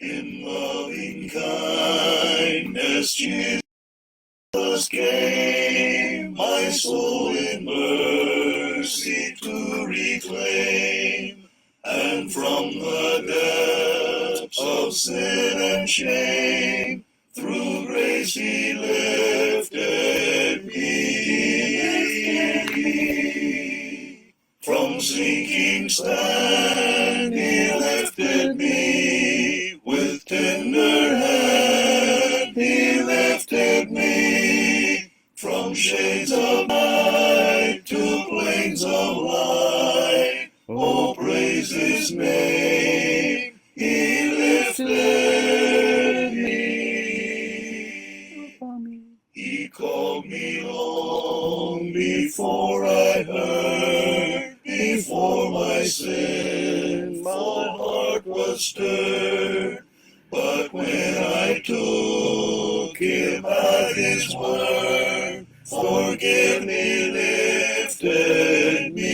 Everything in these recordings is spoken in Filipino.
In loving kindness, Jesus came, my soul in mercy to reclaim, and from the depths of sin and shame, through grace He lifted me. From sinking sand He lifted me, with tender hand He lifted me. From shades of night to plains of light, oh, praise His name. He lifted me. He called me long before I heard, before my sinful heart was stirred. But when I took Him at His word, forgive me, lifted me.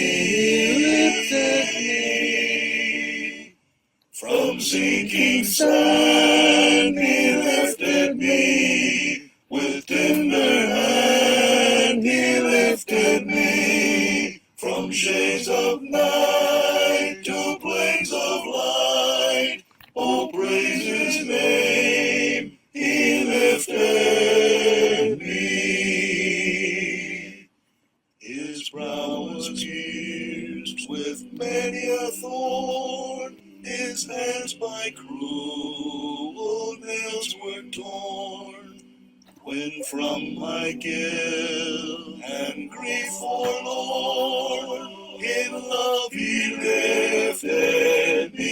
From sinking sand He lifted me, with tender hand He lifted me. From shades of night to plains of light, oh, praise His name. He lifted me. His brow was pierced with many a thorn, His hands by cruel nails were torn. When from my guilt and grief forlorn, in love He lifted me.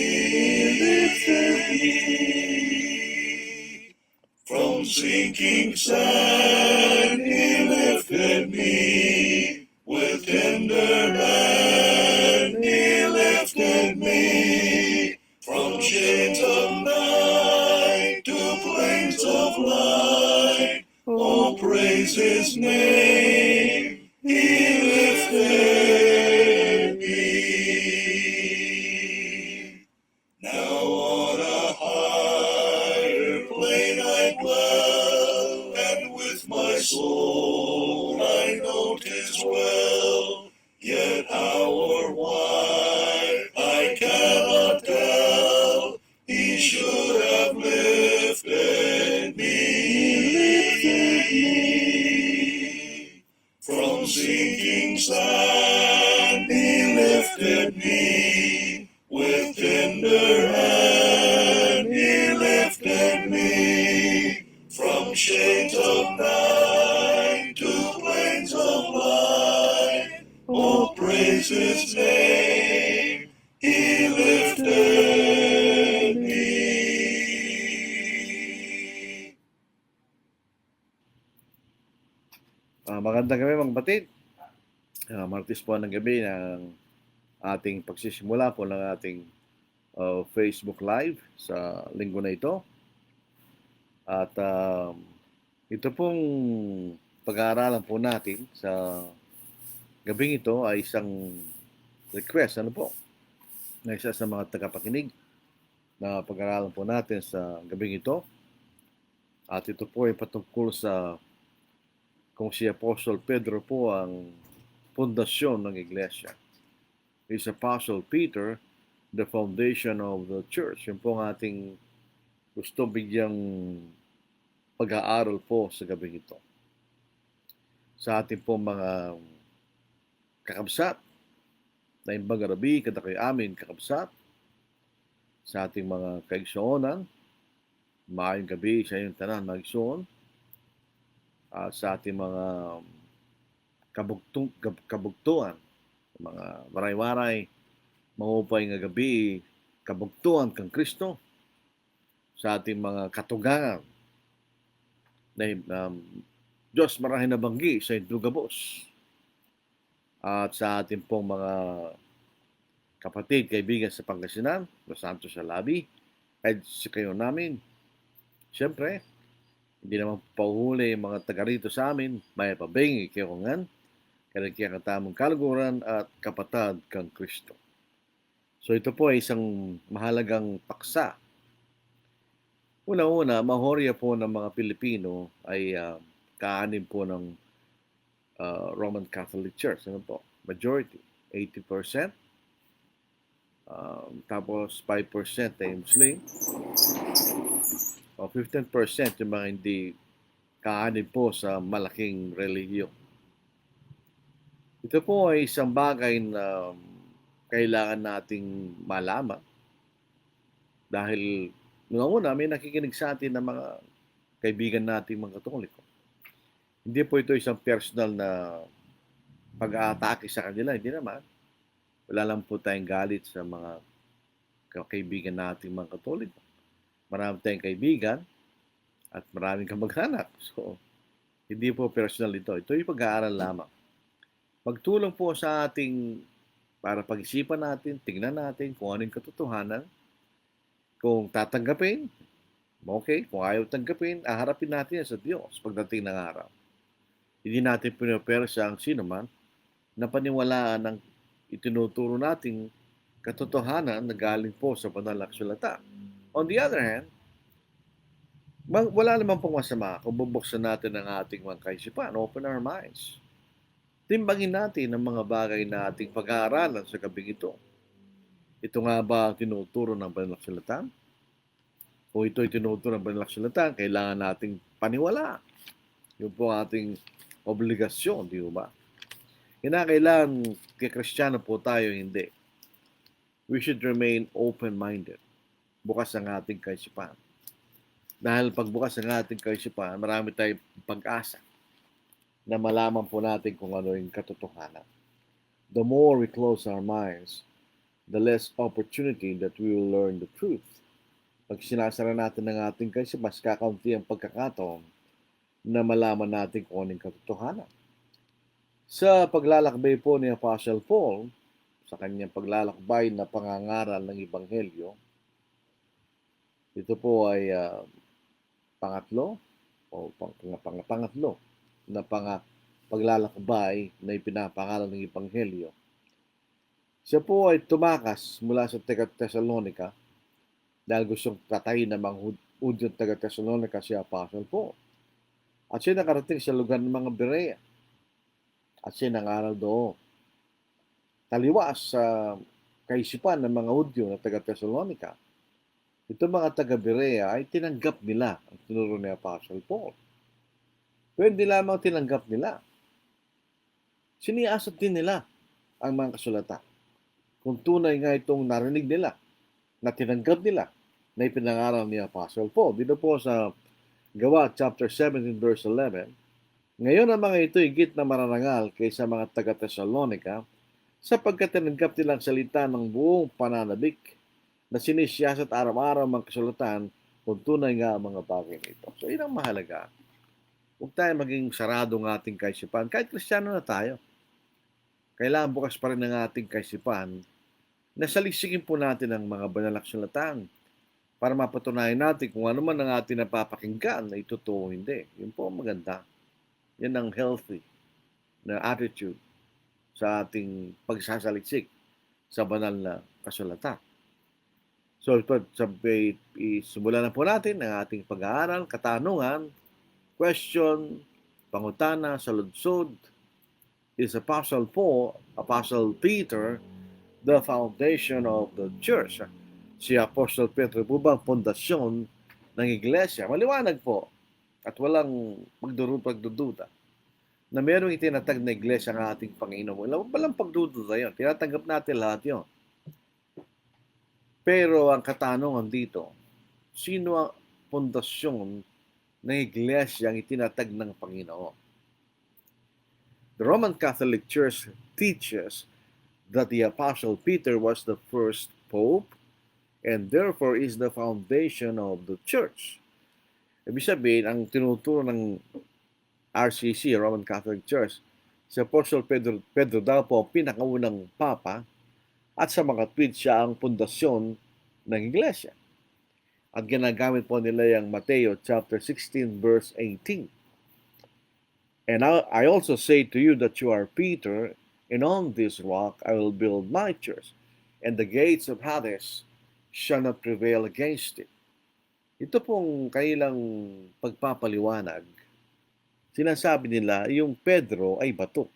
From sinking sand He lifted me, with tender hand He lifted me. From shades of night to plains of light, oh, praise His name. He lifted me. Now on a higher plane I dwell, and with my soul I know 'tis well. Yet how or why I cannot tell, He should have lifted me. From sinking sand He lifted me, with tender hand He lifted me. From shades of night to plains of light, oh, praise His name. He lifted me. Magandang gabi mga batid. Martes po ng gabi ng ating pagsisimula po ng ating Facebook Live sa linggo na ito. At ito pong pag-aaralan po natin sa gabing ito ay isang request, na isa sa mga tagapakinig na pag-aaralan po natin sa gabing ito. At ito po ay patungkol sa kung si Apostle Pedro po ang pundasyon ng Iglesia. Is Apostle Peter the foundation of the church? Yun po ang ating gusto bigyang pag-aaral po sa gabing ito. Sa ating po mga kakabsat, na imbang garabi, kada kayo amin kakabsat, sa ating mga kaigsuonan, maayong gabi sa inyong tanan maigsuon, sa ating mga kabugtuan, mga waray-waray, maupay nga gabi, kabugtuan kang Kristo, sa ating mga katugangan, na Diyos marahin na banggi sa indugabos, at sa ating pong mga kapatid, kaibigan sa Pangasinan, Los Santos sa Labi, kahit si kayo namin, siyempre, hindi naman pauhuli yung mga taga rito sa amin, may pabingi kayo ngan, kaya katamang kaluguran at kapatad kang Kristo. So ito po ay isang mahalagang paksa Una-una, mahorya po ng mga Pilipino ay kaanin po ng Roman Catholic Church. Ano po? Majority, 80%. Tapos 5% ay Muslim. O 15% yung mga hindi kaanin po sa malaking relihiyon. Ito po ay isang bagay na kailangan nating malaman dahil una may nakikinig sa atin ng mga kaibigan nating mga Katoliko. Hindi po ito isang personal na pag-aatake sa kanila, hindi naman. Wala lang po tayong galit sa mga kaibigan nating mga Katoliko. Marami tayong kaibigan at maraming kamag-anak. So, hindi po personal ito. Ito yung pag-aaral lamang. Magtulong po sa ating para pag-isipan natin, tingnan natin kung anong katotohanan. Kung tatanggapin, okay. Kung ayaw tanggapin, harapin natin yan sa Diyos pagdating ng araw. Hindi natin pinapersa ang sino man na paniwalaan ng itinuturo nating katotohanan na galing po sa banal na kasulatan. On the other hand, wala naman pong masama kung bubuksan natin ang ating mga kaisipan, open our minds. Timbangin natin ang mga bagay na ating pag-aaralan sa gabing ito. Ito nga ba ang tinuturo ng banal na kasulatan? Kung ito ay tinuturo ng banal na kasulatan, kailangan nating paniwalaan. Yun po ating obligasyon, di ba? Kailangan kay Kristiyano po tayo, hindi. We should remain open-minded. Bukas ang ating kaisipan. Dahil pagbukas ang ating kaisipan, marami tayong pag-asa na malaman po natin kung ano yung katotohanan. The more we close our minds, the less opportunity that we will learn the truth. Pag sinasara natin ang ating kaisipan, mas kakaunti ang pagkakataon na malaman natin kung ano yung katotohanan. Sa paglalakbay po ni Apostle Paul, sa kanyang paglalakbay na pangangaral ng Ebanghelyo, ito po ay pangatlo na paglalakbay na ipinapangaral ng Ebanghelyo. Siya po ay tumakas mula sa taga-Thessalonica dahil gustong patayin ng mga Hudyong taga-Thessalonica si Apostle Paul. At siya nakarating sa lugar ng mga Berea. At siya nangaral doon. Taliwas sa kaisipan ng mga Hudyo na taga-Thessalonica, itong mga taga-Berea ay tinanggap nila ang tinuro ni Apostle Paul. Pero hindi lamang tinanggap nila. Siniasat din nila ang mga kasulatan. Kung tunay nga itong narinig nila, na tinanggap nila, na ipinangaral ni Apostle Paul. Dito po sa Gawa chapter 17 verse 11, ngayon ang mga ito higit na mararangal kaysa mga taga-Thessalonica sapagkat tinanggap nilang salita ng buong pananabik na sinisiyasat araw-araw mga kasulatan kung tunay nga ang mga bagay nito. So, yun ang mahalaga. Huwag tayo maging sarado ng ating kaisipan. Kahit Kristiyano na tayo, kailangan bukas pa rin ng ating kaisipan na salisigin po natin ang mga banal na kasulatan para mapatunayan natin kung ano man ang ating napapakinggan na ito totoo hindi. Yun po ang maganda. Yan ang healthy na attitude sa ating pagsasaliksik sa banal na kasulatan. So, simulan na po natin ang ating pag-aaral, katanungan, question, pangutana, saludsod. Is Apostle Peter, the foundation of the church? Si Apostle Pedro po ba ang pundasyon ng iglesia? Maliwanag po at walang pagdududa na merong itinatag na iglesia ng ating Panginoon. Walang pagdududa yun. Tinatanggap natin lahat yun. Pero ang katanungan dito, sino ang pundasyon ng iglesia ang itinatag ng Panginoon? The Roman Catholic Church teaches that the Apostle Peter was the first pope and therefore is the foundation of the church. Ibig sabihin, ang tinuturo ng RCC, Roman Catholic Church, si Apostle Pedro daw po ang pinakaunang papa at sa mga tweet siya ang pundasyon ng iglesia. At ginagamit po nila yung Mateo chapter 16 verse 18. And I also say to you that you are Peter, and on this rock I will build my church, and the gates of Hades shall not prevail against it. Ito pong kanilang pagpapaliwanag, sinasabi nila yung Pedro ay bato.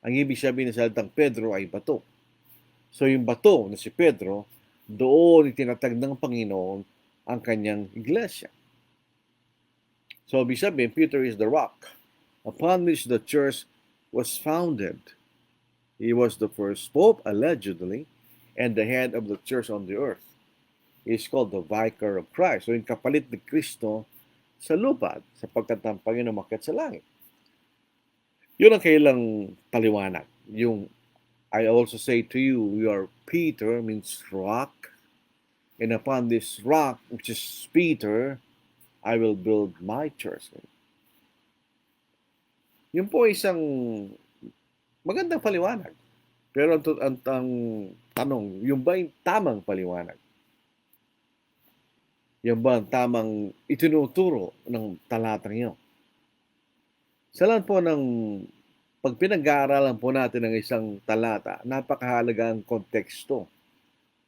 Ang ibig sabihin ng salitang Pedro ay bato. So yung bato na si Pedro, doon itinatag ng Panginoon ang kanyang iglesia. So ibig sabihin, Peter is the rock upon which the church was founded. He was the first pope, allegedly, and the head of the church on the earth. He is called the vicar of Christ. So yung kapalit ni Kristo sa lupa, sapagkat ang Panginoon umakyat sa langit. Yun ang kailang paliwanag. Yung I also say to you, you are Peter, means rock, and upon this rock, which is Peter, I will build my church. Yun po isang magandang paliwanag. Pero ang tanong, yung ba yung tamang paliwanag? Yung ba ang tamang itinuturo ng talatang yun? Sa lahat po ng pag pinag-aaralan po natin ng isang talata, napakahalaga ang konteksto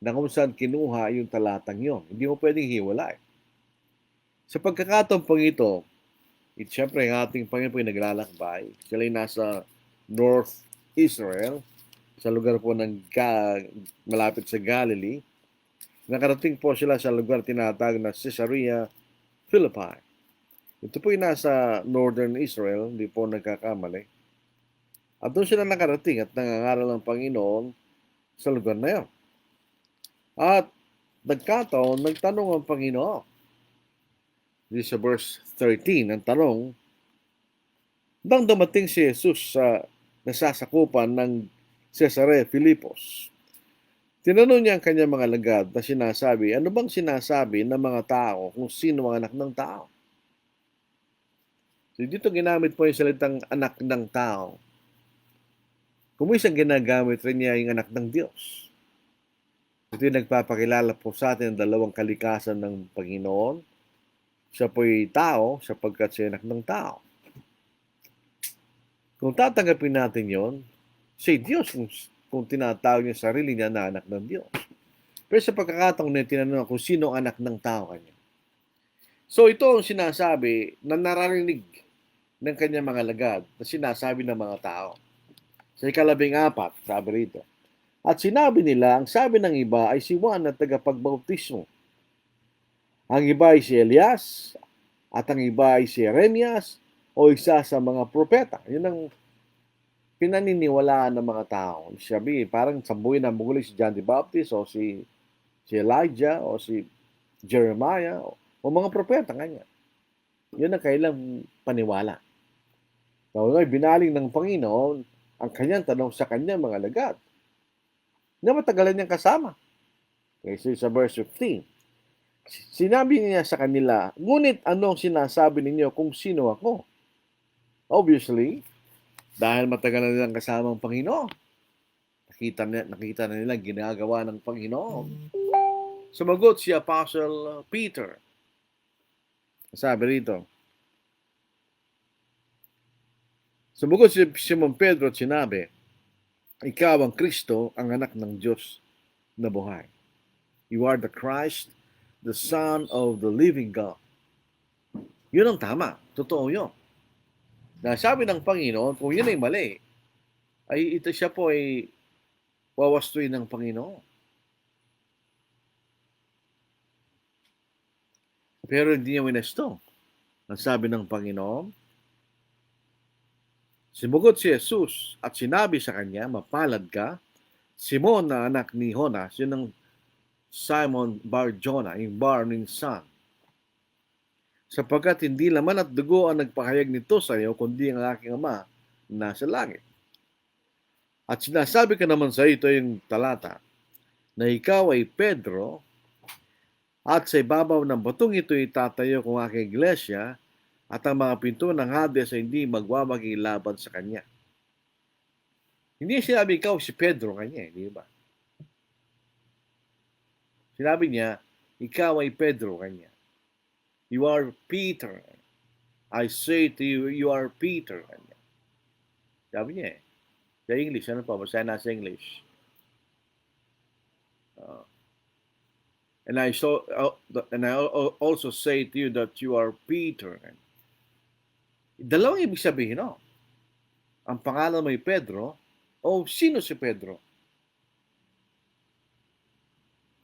na kung saan kinuha yung talatang yon. Hindi mo pwedeng hiwalay. Sa pagkakataon pong ito, siyempre ang ating Panginoon po ay naglalakbay. Sila ay nasa North Israel, sa lugar po ng malapit sa Galilee. Nakarating po sila sa lugar tinatawag na Caesarea Philippi. Ito po ay nasa Northern Israel, hindi po nagkakamali. At doon sila nakarating at nangangaral ng Panginoon sa lugar na yun. At nagkataon, nagtanong ang Panginoon. This sa verse 13, ang tanong, nang dumating si Jesus sa nasasakupan ng Caesarea Philippos, tinanong niya ang kanyang mga lagad na sinasabi, ano bang sinasabi ng mga tao kung sino ang anak ng tao? So dito ginamit po yung salitang anak ng tao. Kung isang ginagamit rin niya yung anak ng Diyos. Ito yung nagpapakilala po sa atin ng dalawang kalikasan ng Panginoon. Siya po'y tao sapagkat siya anak ng tao. Kung tatanggapin natin yon, siya Diyos kung tinatawag niya sarili niya na anak ng Diyos. Pero sa pagkakataon na tinanong kung sino ang anak ng tao kanya. So ito ang sinasabi na nararinig ng kanyang mga lagad na sinasabi ng mga tao. Sa 14, sabi rito. At sinabi nila, ang sabi ng iba ay si Juan na tagapagbautismo. Ang iba ay si Elias, at ang iba ay si Jeremias, o isa sa mga propeta. Yun ang pinaniniwalaan ng mga tao. Sabi, parang sambuhin na muli si John the Baptist, o si Elijah, o si Jeremiah, o mga propeta kanya. Yun ang kailang paniwala. So, binaling ng Panginoon ang kanyang tanong sa kanyang mga lagad na matagalan niyang kasama. Kasi sa verse 15, sinabi niya sa kanila, ngunit anong sinasabi ninyo kung sino ako? Obviously, dahil matagal na nilang kasama ang Panginoon, nakita na nila ginagawa ng Panginoon. Sumagot si Apostle Peter. Sabi rito, sumagot si Simon Pedro at sinabi, ikaw ang Kristo, ang anak ng Diyos na buhay. You are the Christ, the Son of the living God. Yun ang tama. Totoo yun. Sabi ng Panginoon, kung yun ay mali, ay ito siya po ay wawastuin ng Panginoon. Pero hindi niya winesto. Ang sabi ng Panginoon, simugot si Jesus at sinabi sa kanya, mapalad ka, Simon na anak ni Jonas, yun ang Simon Bar-Jonah, yung bar ng son. Sapagkat hindi laman at dugo ang nagpahayag nito sa iyo, kundi ang aking Ama na sa langit. At sinasabi ka naman sa ito yung talata, na ikaw ay Pedro, at sa ibabaw ng batong ito itatayo kung aking iglesia, at ang mga pinto ng Hades ay hindi magwawagi laban sa kanya. Hindi sinabi ikaw si Pedro kanya, di ba? Sinabi niya, ikaw ay Pedro kanya. You are Peter. I say to you, you are Peter kanya. Sabi niya Sa English, ano pa? Basta nasa English. And I also say to you that you are Peter. Dalawang ibig sabihin, no? Ang pangalan mo ay Pedro, o sino si Pedro?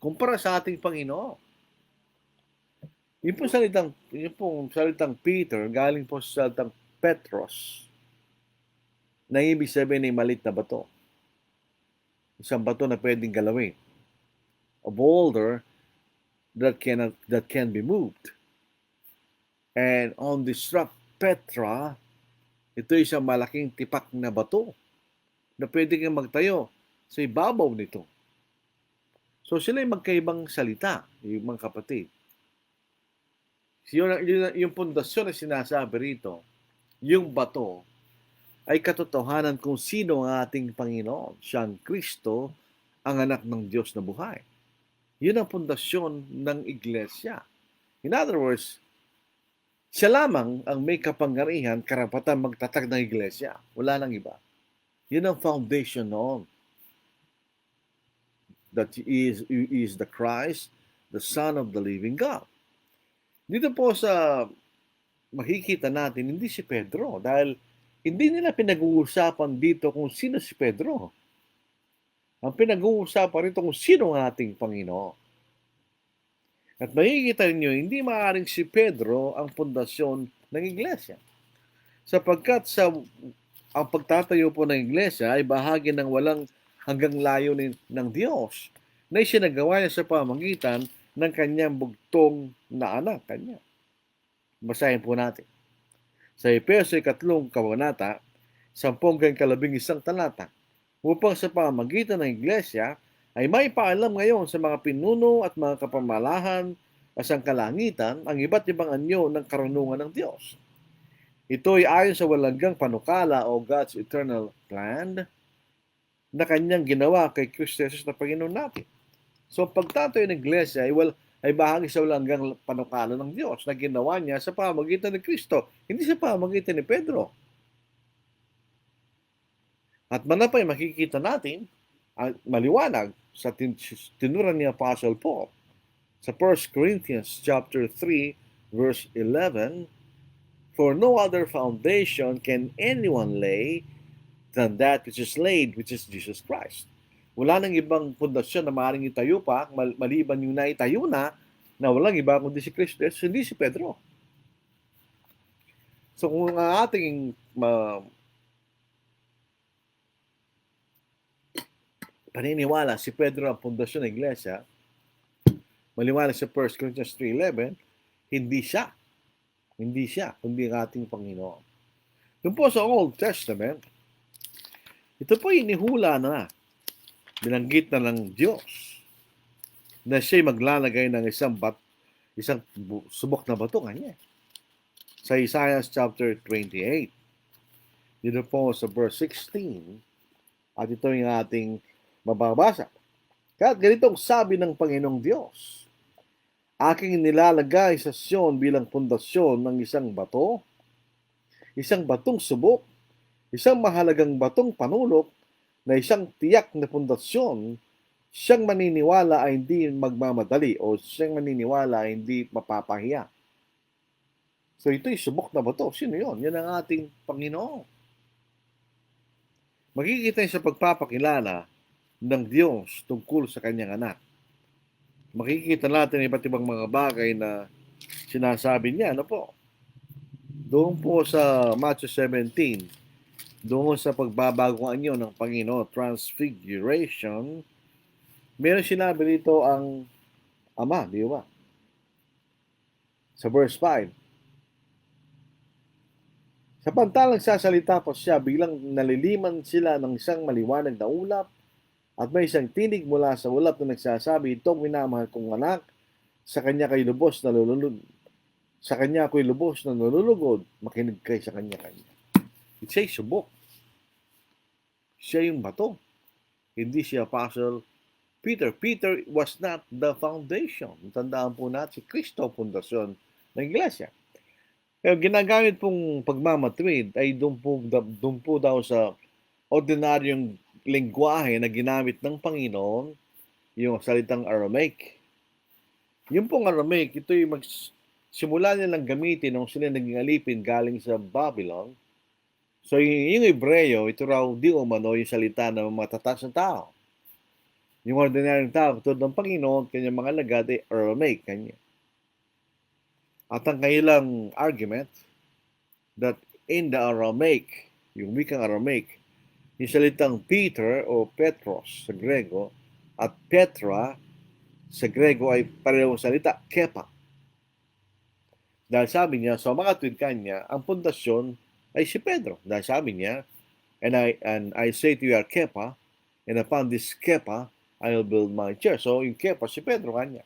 Kumpara sa ating Panginoon. Yung pong salitang Peter, galing po sa salitang Petros, na ibig sabihin ay malit na bato. Isang bato na pwedeng galawin. A boulder that can be moved. And on this rock, Petra, ito ay isang malaking tipak na bato na pwede kang magtayo sa ibabaw nito. So sila ay magkaibang salita, yung mga kapatid. Yung pundasyon na sinasabi rito, yung bato, ay katotohanan kung sino ang ating Panginoon. Siyang Kristo, ang anak ng Diyos na buhay. Yun ang pundasyon ng iglesia. In other words, siya lamang ang may kapangyarihan, karapatan magtatag ng iglesia. Wala nang iba. Yun ang foundation noon. That he is the Christ, the Son of the living God. Dito po sa makikita natin, hindi si Pedro. Dahil hindi nila pinag-uusapan dito kung sino si Pedro. Ang pinag-uusapan rito kung sino ang ating Panginoon. At makikita ninyo, hindi maaaring si Pedro ang pundasyon ng iglesia. Sapagkat ang pagtatayo po ng iglesia ay bahagi ng walang hanggang layo ng Diyos na isinagawa niya sa pamagitan ng kanyang bugtong na anak, kanya. Basahin po natin. Sa Efeso 3 kabanata, 10-11 talata, upang sa pamagitan ng iglesia ay may paalam ngayon sa mga pinuno at mga kapamalahan at sangkalangitan ang iba't ibang anyo ng karunungan ng Diyos. Ito ay ayon sa walang panukala o God's eternal plan na kanyang ginawa kay Kristo Jesus na Panginoon natin. So, pagtatayo ng iglesia ay bahagi sa walang panukala ng Diyos na ginawa niya sa pamagitan ni Kristo, hindi sa pamagitan ni Pedro. At manapay makikita natin maliwanag sa tinura ni Apostle Paul sa 1 Corinthians chapter 3 verse 11, for no other foundation can anyone lay than that which is laid, which is Jesus Christ. Wala nang ibang pundasyon na maaaring itayo pa maliban yung naitayo na walang iba kundi si Kristo, hindi si Pedro. So kung ang ating paniniwala si Pedro ang pundasyon ng iglesia, maliwanag sa 1 Corinthians 3:11, hindi siya, kundi ang ating Panginoon. Doon po sa Old Testament, ito po inihula na, binanggit na ng Diyos na siya'y maglalagay ng isang subok na bato kanya. Sa Isaiah chapter 28, dito po sa verse 16, at ito yung ating mababasa. Kahit ganitong sabi ng Panginoong Diyos, aking nilalagay sa Sion bilang pundasyon ng isang bato, isang batong subok, isang mahalagang batong panulok, na isang tiyak na pundasyon, siyang maniniwala ay hindi magmamadali o siyang maniniwala ay hindi mapapahiya. So ito'y subok na bato. Sino yun? Yan ang ating Panginoon. Makikita sa pagpapakilala ng Diyos tungkol sa kanyang anak. Makikita natin iba't ibang mga bagay na sinasabi niya. Ano po? Doon po sa Matthew 17, doon sa pagbabagong anyo ng Panginoon, transfiguration, meron sinabi dito ang Ama, di ba? Sa verse 5. Samantalang sasalita pa siya, biglang naliliman sila ng isang maliwanag na ulap at may isang tinig mula sa ulap na nagsasabi, itong minamahal kong anak, sa kanya kayo lubos na lululugod. Sa kanya ako'y lubos na nalulugod, makinig kayo sa kanya. It's a subok. Siya yung bato. Hindi si Apostle Peter. Peter was not the foundation. Tandaan po natin, si Kristo pundasyon ng iglesia. Kaya ginagamit pong pagmamatwid ay doon po daw sa ordinaryong lengguwahe na ginamit ng Panginoon, yung salitang Aramaic. Yung pong Aramaic, ito yung simula nilang gamitin nung sila naging alipin galing sa Babylon. So yung Hebreo, ito raw di umano yung salita ng mga tatas na tao. Yung ordinaryong tao, tulad ng Panginoon, kanyang mga lagad ay Aramaic kanya. At ang kanilang argument that in the Aramaic, yung wikang Aramaic, yung salitang Peter o Petros sa Grego at Petra sa Grego ay parehong salita, Kepa. Dahil sabi niya, sa mga tuwid kanya, ang pundasyon ay si Pedro. Dahil sabi niya, and I say to you, are Kepa, and upon this Kepa, I will build my church. So, yung Kepa, si Pedro kanya.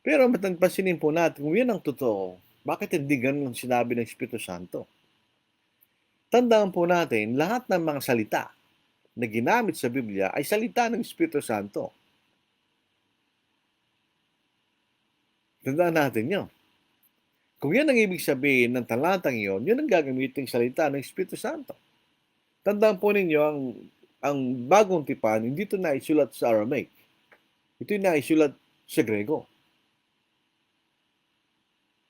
Pero pansinin po natin, kung yan ang totoo, bakit hindi ganun ang sinabi ng Espiritu Santo? Tandaan po natin, lahat ng mga salita na ginamit sa Biblia ay salita ng Espiritu Santo. Tandaan natin yun. Kung yan ang ibig sabihin ng talatang iyon, yun ang gagamitin salita ng Espiritu Santo. Tandaan po ninyo, ang bagong tipan, hindi ito naisulat sa Aramaic. Ito yung naisulat sa Grego.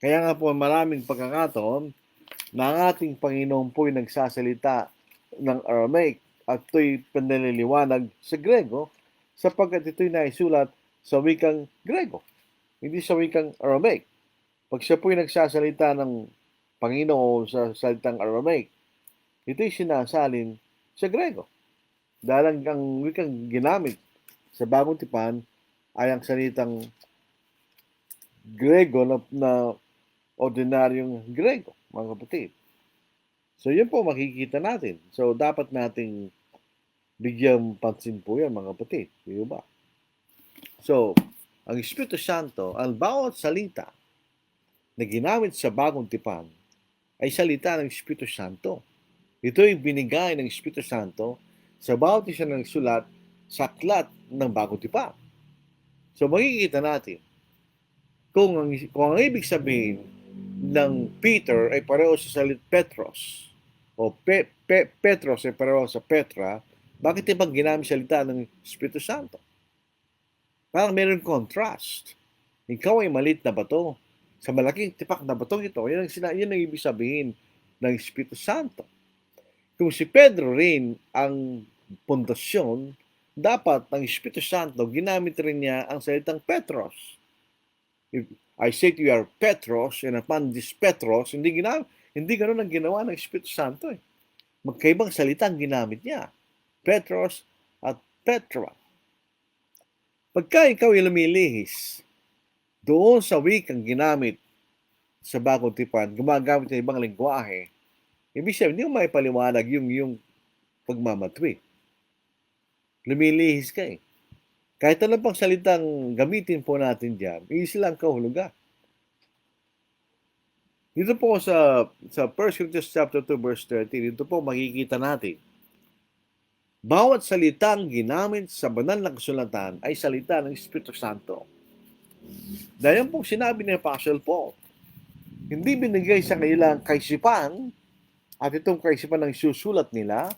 Kaya nga po maraming pagkakataon na ang ating Panginoon po ay nagsasalita ng Aramaic at ito'y panaliliwanag sa Grego sapagkat ito'y naisulat sa wikang Grego, hindi sa wikang Aramaic. Pag siya po'y nagsasalita ng Panginoon sa salitang Aramaic, ito'y sinasalin sa Grego. Dahil ang wikang ginamit sa Bagong Tipan ay ang salitang Grego na ordinaryong Grego, mga kapatid. So, yun po makikita natin. So, dapat nating bigyan pansin po yan, mga kapatid. Di ba? So, ang Espiritu Santo, ang bawat salita na ginamit sa Bagong Tipan ay salita ng Espiritu Santo. Ito ay binigay ng Espiritu Santo sa bawat isa ng sulat sa aklat ng Bagong Tipan. So makikita natin kung ang ibig sabihin ng Peter ay pareho sa salit Petros o Petros ay pareho sa Petra, bakit ibang ginamit salita ng Espiritu Santo? Parang meron contrast. Ikaw ay malit na bato. Sa malaking tipak na batong ito, yun ang ibig sabihin ng Espiritu Santo. Kung si Pedro rin ang pundasyon, dapat ang Espiritu Santo, ginamit rin niya ang salitang Petros. If I say to you are Petros, and upon this Petros, hindi ganun ang ginawa ng Espiritu Santo. Magkaibang salita ang ginamit niya. Petros at Petra. Pagka ikaw ay lumilihis, doon sa wikang ginamit sa Bagong Tipan, gumagamit ng ibang lengguwahe, ibig sabihin, hindi mo maipaliwanag yung pagmamatwi. Lumilihis ka eh. Kahit ano pang salitang gamitin po natin dyan, isilang kahulugan. Dito po sa 1 Corinthians chapter 2 verse 30, dito po makikita natin, bawat salitang ginamit sa banal na kasulatan ay salita ng Espiritu Santo. Dahil po sinabi ni Apostle Paul, hindi binigay sa kanilang kaisipan at itong kaisipan ng susulat nila,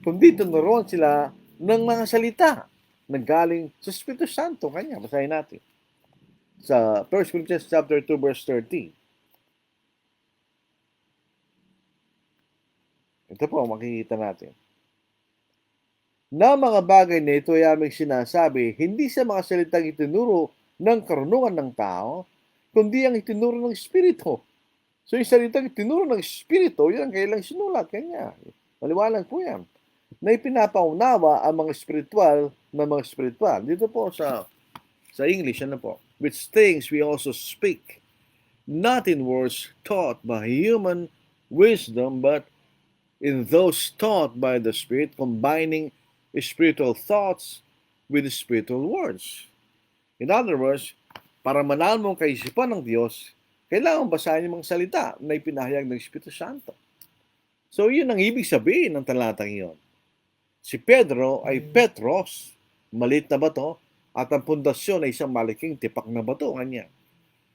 kundi tunuruan sila ng mga salita na galing sa Espiritu Santo. Kanya, basahin natin. Sa 1 Corinthians chapter 2 verse 30. Ito po, makikita natin. Na mga bagay na ito ay aming sinasabi, hindi sa mga salitang itinuro ng karunungan ng tao, kundi ang itinuro ng Espiritu. So, yung salitang itinuro ng Espiritu, yan ang kailang sinulat. Kanya, maliwalang po yan. Na ipinapaunawa ang mga spiritual na mga spiritual. Dito po sa English, ano po? Which things we also speak, not in words taught by human wisdom, but in those taught by the Spirit, combining spiritual thoughts with spiritual words. In other words, para manahan mo ang kaisipan ng Diyos, kailangan basahin yung mga salita na ipinahayag ng Espiritu Santo. So, yun ang ibig sabihin ng talatang iyon. Si Pedro ay Petros, maliit na bato, at ang pundasyon ay isang malaking tipak na bato. Kanya.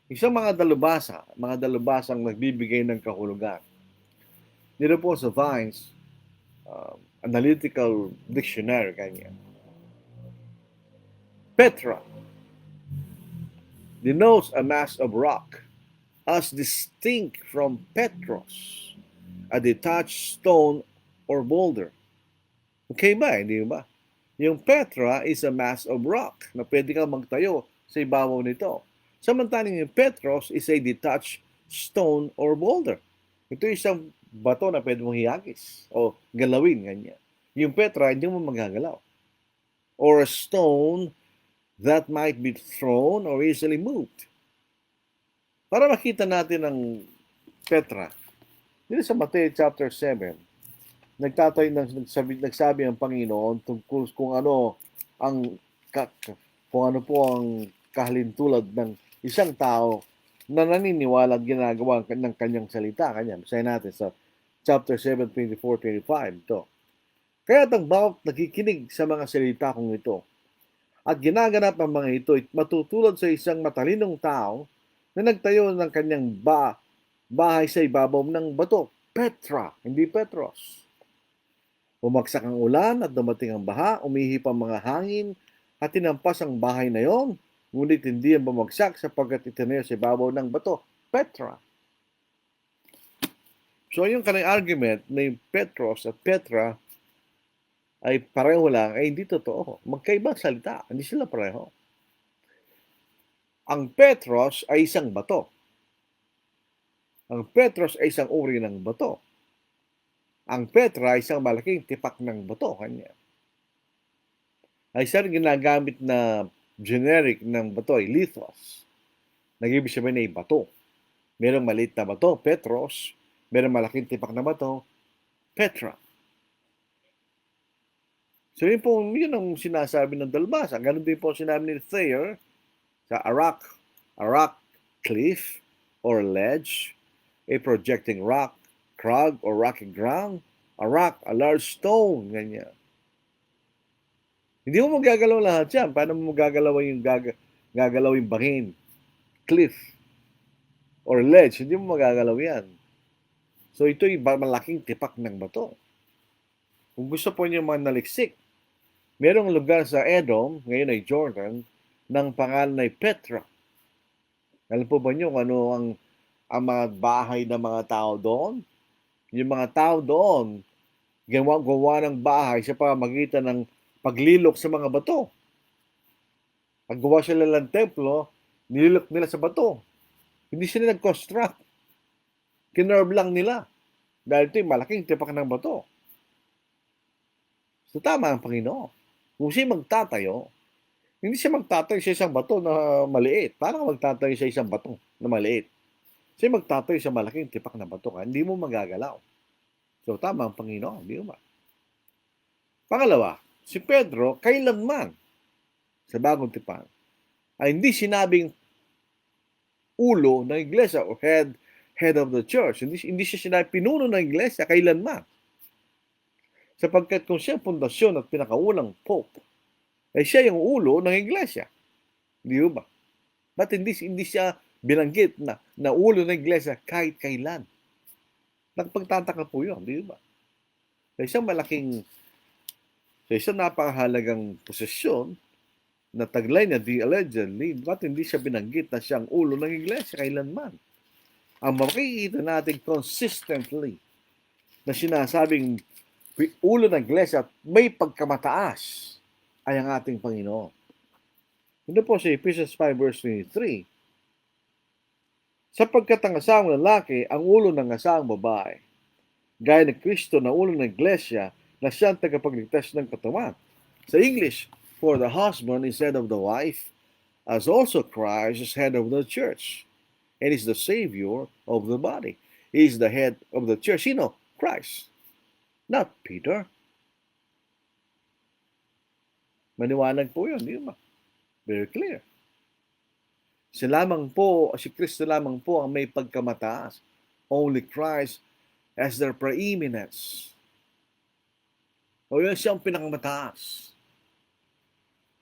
Isang mga dalubasang nagbibigay ng kahulugan. Dito po sa Vines, Analytical Dictionary, kanya. Petra. denotes a mass of rock as distinct from Petros, a detached stone or boulder. Okay ba? Hindi ba? Yung Petra is a mass of rock na pwede kang magtayo sa ibabaw nito. Samantalang yung Petros is a detached stone or boulder. Ito isang bato na pwede mong hiyagis o galawin, ganyan. Yung Petra, hindi mo magagalaw. Or a stone that might be thrown or easily moved. Para makita natin ang Petra, dito sa Matthew chapter 7, nagsabi ang Panginoon tungkol kung ano ang kung ano po ang kahalintulad ng isang tao na naniniwala at ginagawa ng kanyang salita. Basahin natin sa chapter 7, 24-25 ito. Kaya ang bawat nakikinig sa mga salita kong ito at ginaganap ang mga ito, matutulad sa isang matalinong tao na nagtayo ng kanyang bahay sa ibabaw ng bato. Petra, hindi Petros. Bumagsak ang ulan at dumating ang baha, umihip ang mga hangin at tinampas ang bahay na yon, ngunit hindi yan bumagsak sapagkat itinayo sa ibabaw ng bato. Petra. So yung kanyang argument na yung Petros at Petra ay pareho lang, ay hindi totoo. Magkaibang salita, hindi sila pareho. Ang Petros ay isang bato. Ang Petros ay isang uri ng bato. Ang Petra ay isang malaking tipak ng bato. Ay isang ginagamit na generic ng bato ay lithos. Nag-ibig sabihin ay bato. Merong maliit na bato, Petros. Merong malaking tipak na bato, Petra. So yun ang sinasabi ng dalbasa. Ganun din po sinabi ni Thayer sa a rock cliff or ledge, a projecting rock, crag or rocky ground, a rock, a large stone, ganyan. Hindi mo magagalaw lahat yan. Paano mo magagalaw yung bangin, cliff, or ledge? Hindi mo magagalaw yan. So ito'y malaking tipak ng bato. Kung gusto po niyo manaliksik, merong lugar sa Edom, ngayon ay Jordan, ng pangalan ay Petra. Alam po ba niyo kung ano ang mga bahay ng mga tao doon? Yung mga tao doon, gawa ng bahay sa pamamagitan ng paglilok sa mga bato. Pag gawa sila ng templo, nililok nila sa bato. Hindi sila nag-construct. Kinerve lang nila. Dahil ito'y malaking tipak ng bato. So tama ang Panginoon. Kung siya magtatayo, hindi siya magtatayo sa isang bato na maliit. Parang magtatayo sa isang bato na maliit. Siya magtatayo sa malaking tipak na bato ka, hindi mo magagalaw. So tama ang Panginoon, di ba? Pangalawa, si Pedro, kailanman sa bagong tipan, ay hindi sinabing ulo ng iglesia o head of the church. Hindi siya sinabi pinuno ng iglesia kailanman. Sapagkat kung siya ang pundasyon at pinakaulang pope, ay siya yung ulo ng iglesia. Di ba? Ba't hindi siya binanggit na ulo ng iglesia kahit kailan? Nagpagtataka po yun, di ba? Sa isang napakahalagang posisyon na taglay niya, allegedly, ba't hindi siya binanggit na siyang ulo ng iglesia kailanman? Ang makikita natin consistently na sinasabing ulo ng iglesia at may pagkamataas ay ang ating Panginoon. Ito po sa Ephesians 5 verse 23. Sapagkat ang asawang lalaki ang ulo ng asawang babae, gaya ni Kristo na ulo ng iglesia na siyang tagapagligtas ng katawan. Sa English, for the husband is head of the wife, as also Christ is head of the church, and is the Savior of the body. He is the head of the church. Sino? Christ. Not Peter. Maniwanag po yun, di ba? Very clear. Si Kristo lamang po ang may pagkamataas. Only Christ as their preeminence. O yun siyang pinakamataas.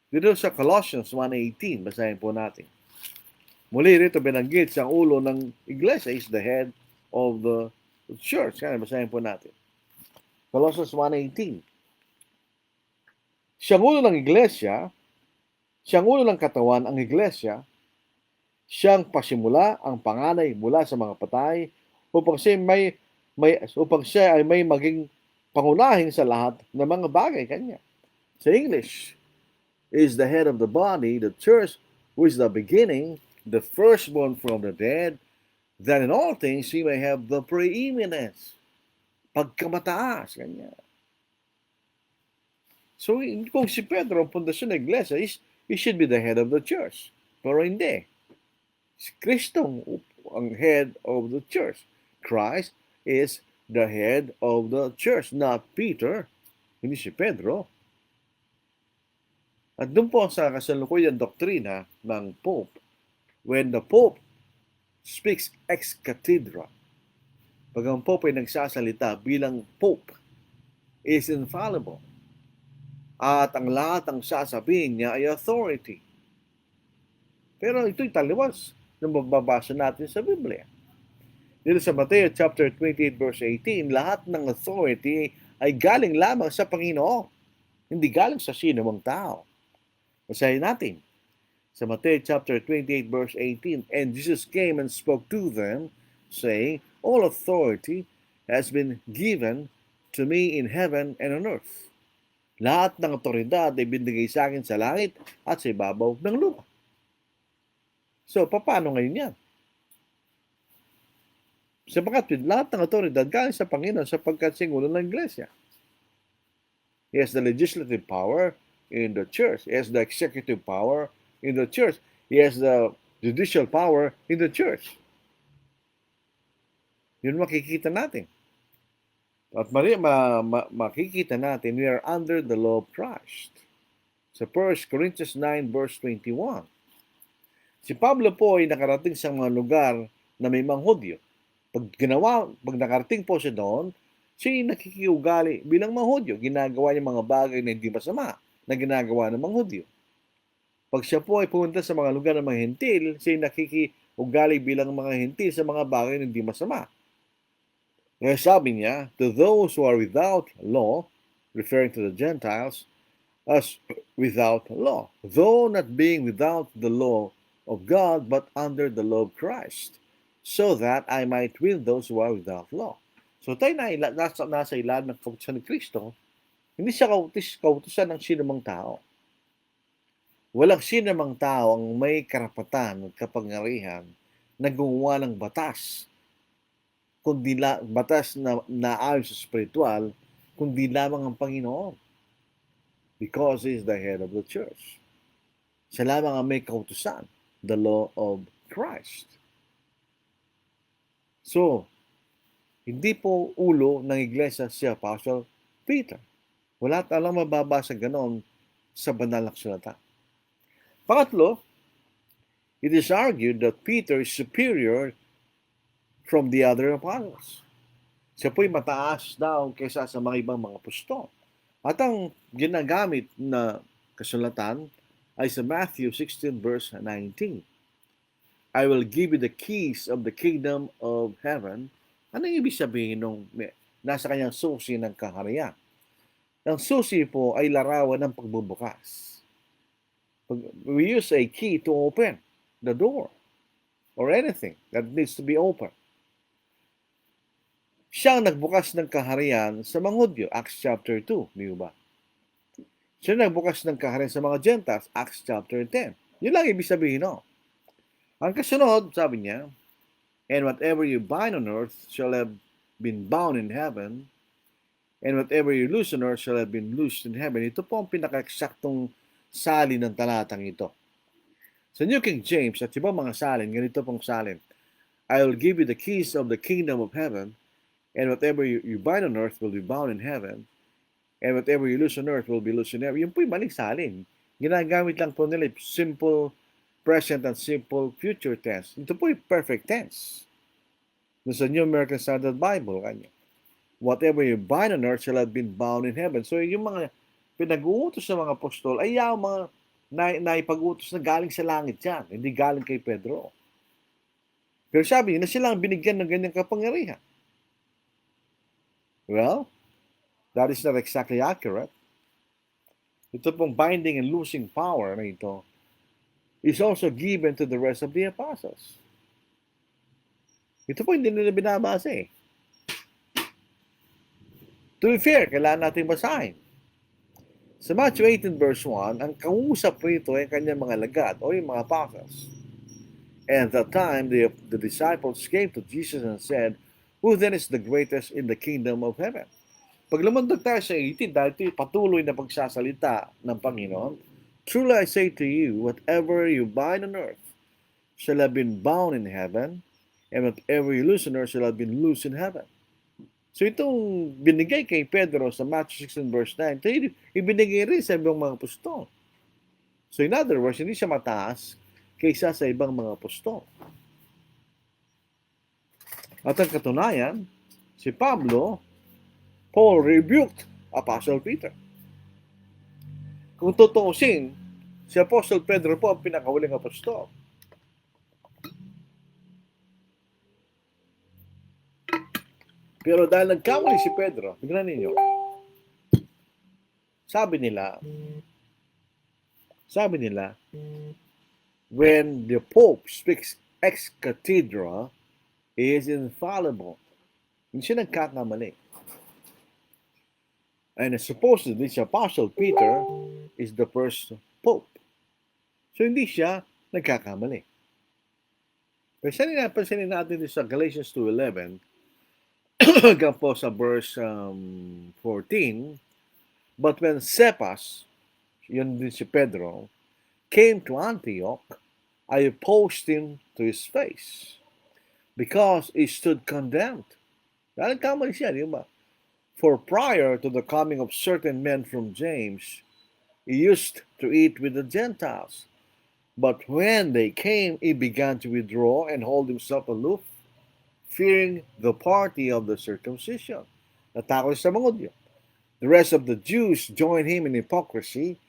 Dito sa Colossians 1:18, basahin po natin. Muli rito binanggit siyang ulo ng iglesia is the head of the church. Kaya basahin po natin. Colossians 1:18. Siyang ulo ng iglesia, siyang ulo ng katawan ang iglesia, Siyang pasimula, ang panganay mula sa mga patay, upang siya ay may maging pangunahin sa lahat ng mga bagay kanya. Sa English, is the head of the body, the church, who is the beginning, the firstborn from the dead, that in all things he may have the preeminence. Pagkamataas, kanya. So, kung si Pedro ang pundasyon ng iglesia, he should be the head of the church. Pero hindi. Si Kristo ang head of the church. Christ is the head of the church, not Peter, hindi si Pedro. At doon po sa kasalukuyan doktrina ng Pope, when the Pope speaks ex cathedra, pag ang Pope ay nagsasalita bilang Pope, is infallible. At ang lahat ang sasabihin niya ay authority. Pero ito'y taliwas na magbabasa natin sa Biblia. Dito sa Mateo chapter 28 verse 18, lahat ng authority ay galing lamang sa Panginoon. Hindi galing sa sino mang tao. Basahin natin. Sa Mateo chapter 28 verse 18, and Jesus came and spoke to them, saying, all authority has been given to me in heaven and on earth. Lahat ng otoridad ay binigay sa akin sa langit at sa ibabaw ng lupa. So, paano ngayon yan? Sapagkat lahat ng otoridad galing sa Panginoon sapagkat singulo ng Iglesia. He has the legislative power in the church. He has the executive power in the church. He has the judicial power in the church. Yun makikita natin. At makikita natin, we are under the law of Christ. Sa 1 Corinthians 9 verse 21. Si Pablo po ay nakarating sa mga lugar na may mga Hudyo. Pag nakarating po siya doon, siya ay nakikiugali bilang mga Hudyo. Ginagawa niya mga bagay na hindi masama na ginagawa ng mga Hudyo. Pag siya po ay pumunta sa mga lugar ng mga Hentil, siya ay nakikiugali bilang mga Hentil sa mga bagay na hindi masama. Kaya sabi niya, to those who are without law, referring to the Gentiles, as without law, though not being without the law of God, but under the law of Christ, so that I might win those who are without law. So tayo nasa ilalim ng kautusan ni Kristo, hindi siya kautusan ng sinumang tao. Walang sinumang tao ang may karapatan at kapangyarihan na gumawa ng batas, kundi batas na naayon sa spiritual, kundi lamang ang Panginoon. Because He is the head of the church. Siya lamang ang may kautusan, the law of Christ. So, hindi po ulo ng iglesia si Apostle Peter. Wala talang mababasa ganon sa banal na kasulatan. Pangatlo, it is argued that Peter is superior from the other apostles. Siya po'y mataas daw kaysa sa mga ibang mga apostol. At ang ginagamit na kasulatan ay sa Matthew 16 verse 19. I will give you the keys of the kingdom of heaven. Anong ibig sabihin nung nasa kanyang susi ng kaharian? Ang susi po ay larawan ng pagbubukas. We use a key to open the door or anything that needs to be open. Siya ang nagbukas ng kaharian sa mga Hudyo, Acts chapter 2, di ba? Siya nagbukas ng kaharian sa mga Gentiles, Acts chapter 10. Yun lang ibig sabihin, no? Ang kasunod, sabi niya, and whatever you bind on earth shall have been bound in heaven, and whatever you loose on earth shall have been loosed in heaven. Ito po ang pinaka-eksaktong salin ng talatang ito. Sa New King James at ibang mga salin, ganito pong salin, I will give you the keys of the kingdom of heaven, and whatever you bind on earth will be bound in heaven, and whatever you loose on earth will be loosed in heaven. Yun po yung maling salin. Ginagamit lang po nila simple present and simple future tense. Ito po yung perfect tense. Sa New American Standard Bible, kanya. Whatever you bind on earth shall have been bound in heaven. So yung mga pinag-uutos ng mga apostol ay yung mga naipag-utos na galing sa langit yan. Hindi galing kay Pedro. Pero sabi na sila ang binigyan ng ganyang kapangyarihan. Well, that is not exactly accurate. Ito pong binding and loosing power na ito is also given to the rest of the apostles. Ito po hindi nila binabasa eh. To be fair, kailangan natin basahin. Sa Matthew 18 verse 1, ang kausap rito ay kanyang mga lagat o yung mga apostles. And at that time, the disciples came to Jesus and said, "Who then is the greatest in the kingdom of heaven?" Pag lumandog tayo sa 18, dahil ito patuloy na pagsasalita ng Panginoon, "Truly I say to you, whatever you bind on earth shall have been bound in heaven, and whatever you loose on earth shall have been loosed in heaven." So itong binigay kay Pedro sa Matthew 16 verse 9, ito ibinigay rin sa ibang mga apostol. So in other words, hindi siya mataas kaysa sa ibang mga apostol. At ang katunayan, si Paul rebuked Apostle Peter. Kung tutuusin, si Apostle Pedro po ang pinakahuling apostol. Pero dahil nagkamali si Pedro, tignan ninyo, sabi nila, when the Pope speaks ex cathedra, he is infallible. Hindi siya nagkakamali. And supposedly, si Apostle Peter is the first Pope. So, hindi siya nagkakamali. Pero pansinin natin sa Galatians 2:11, hanggang po sa verse 14, "But when Cephas," yun din si Pedro, "came to Antioch, I opposed him to his face, because he stood condemned." Dahil kamali siya, di ba? "For prior to the coming of certain men from James, he used to eat with the Gentiles. But when they came, he began to withdraw and hold himself aloof, fearing the party of the circumcision." Natakot sa mga Hudyo. "The rest of the Jews joined him in hypocrisy,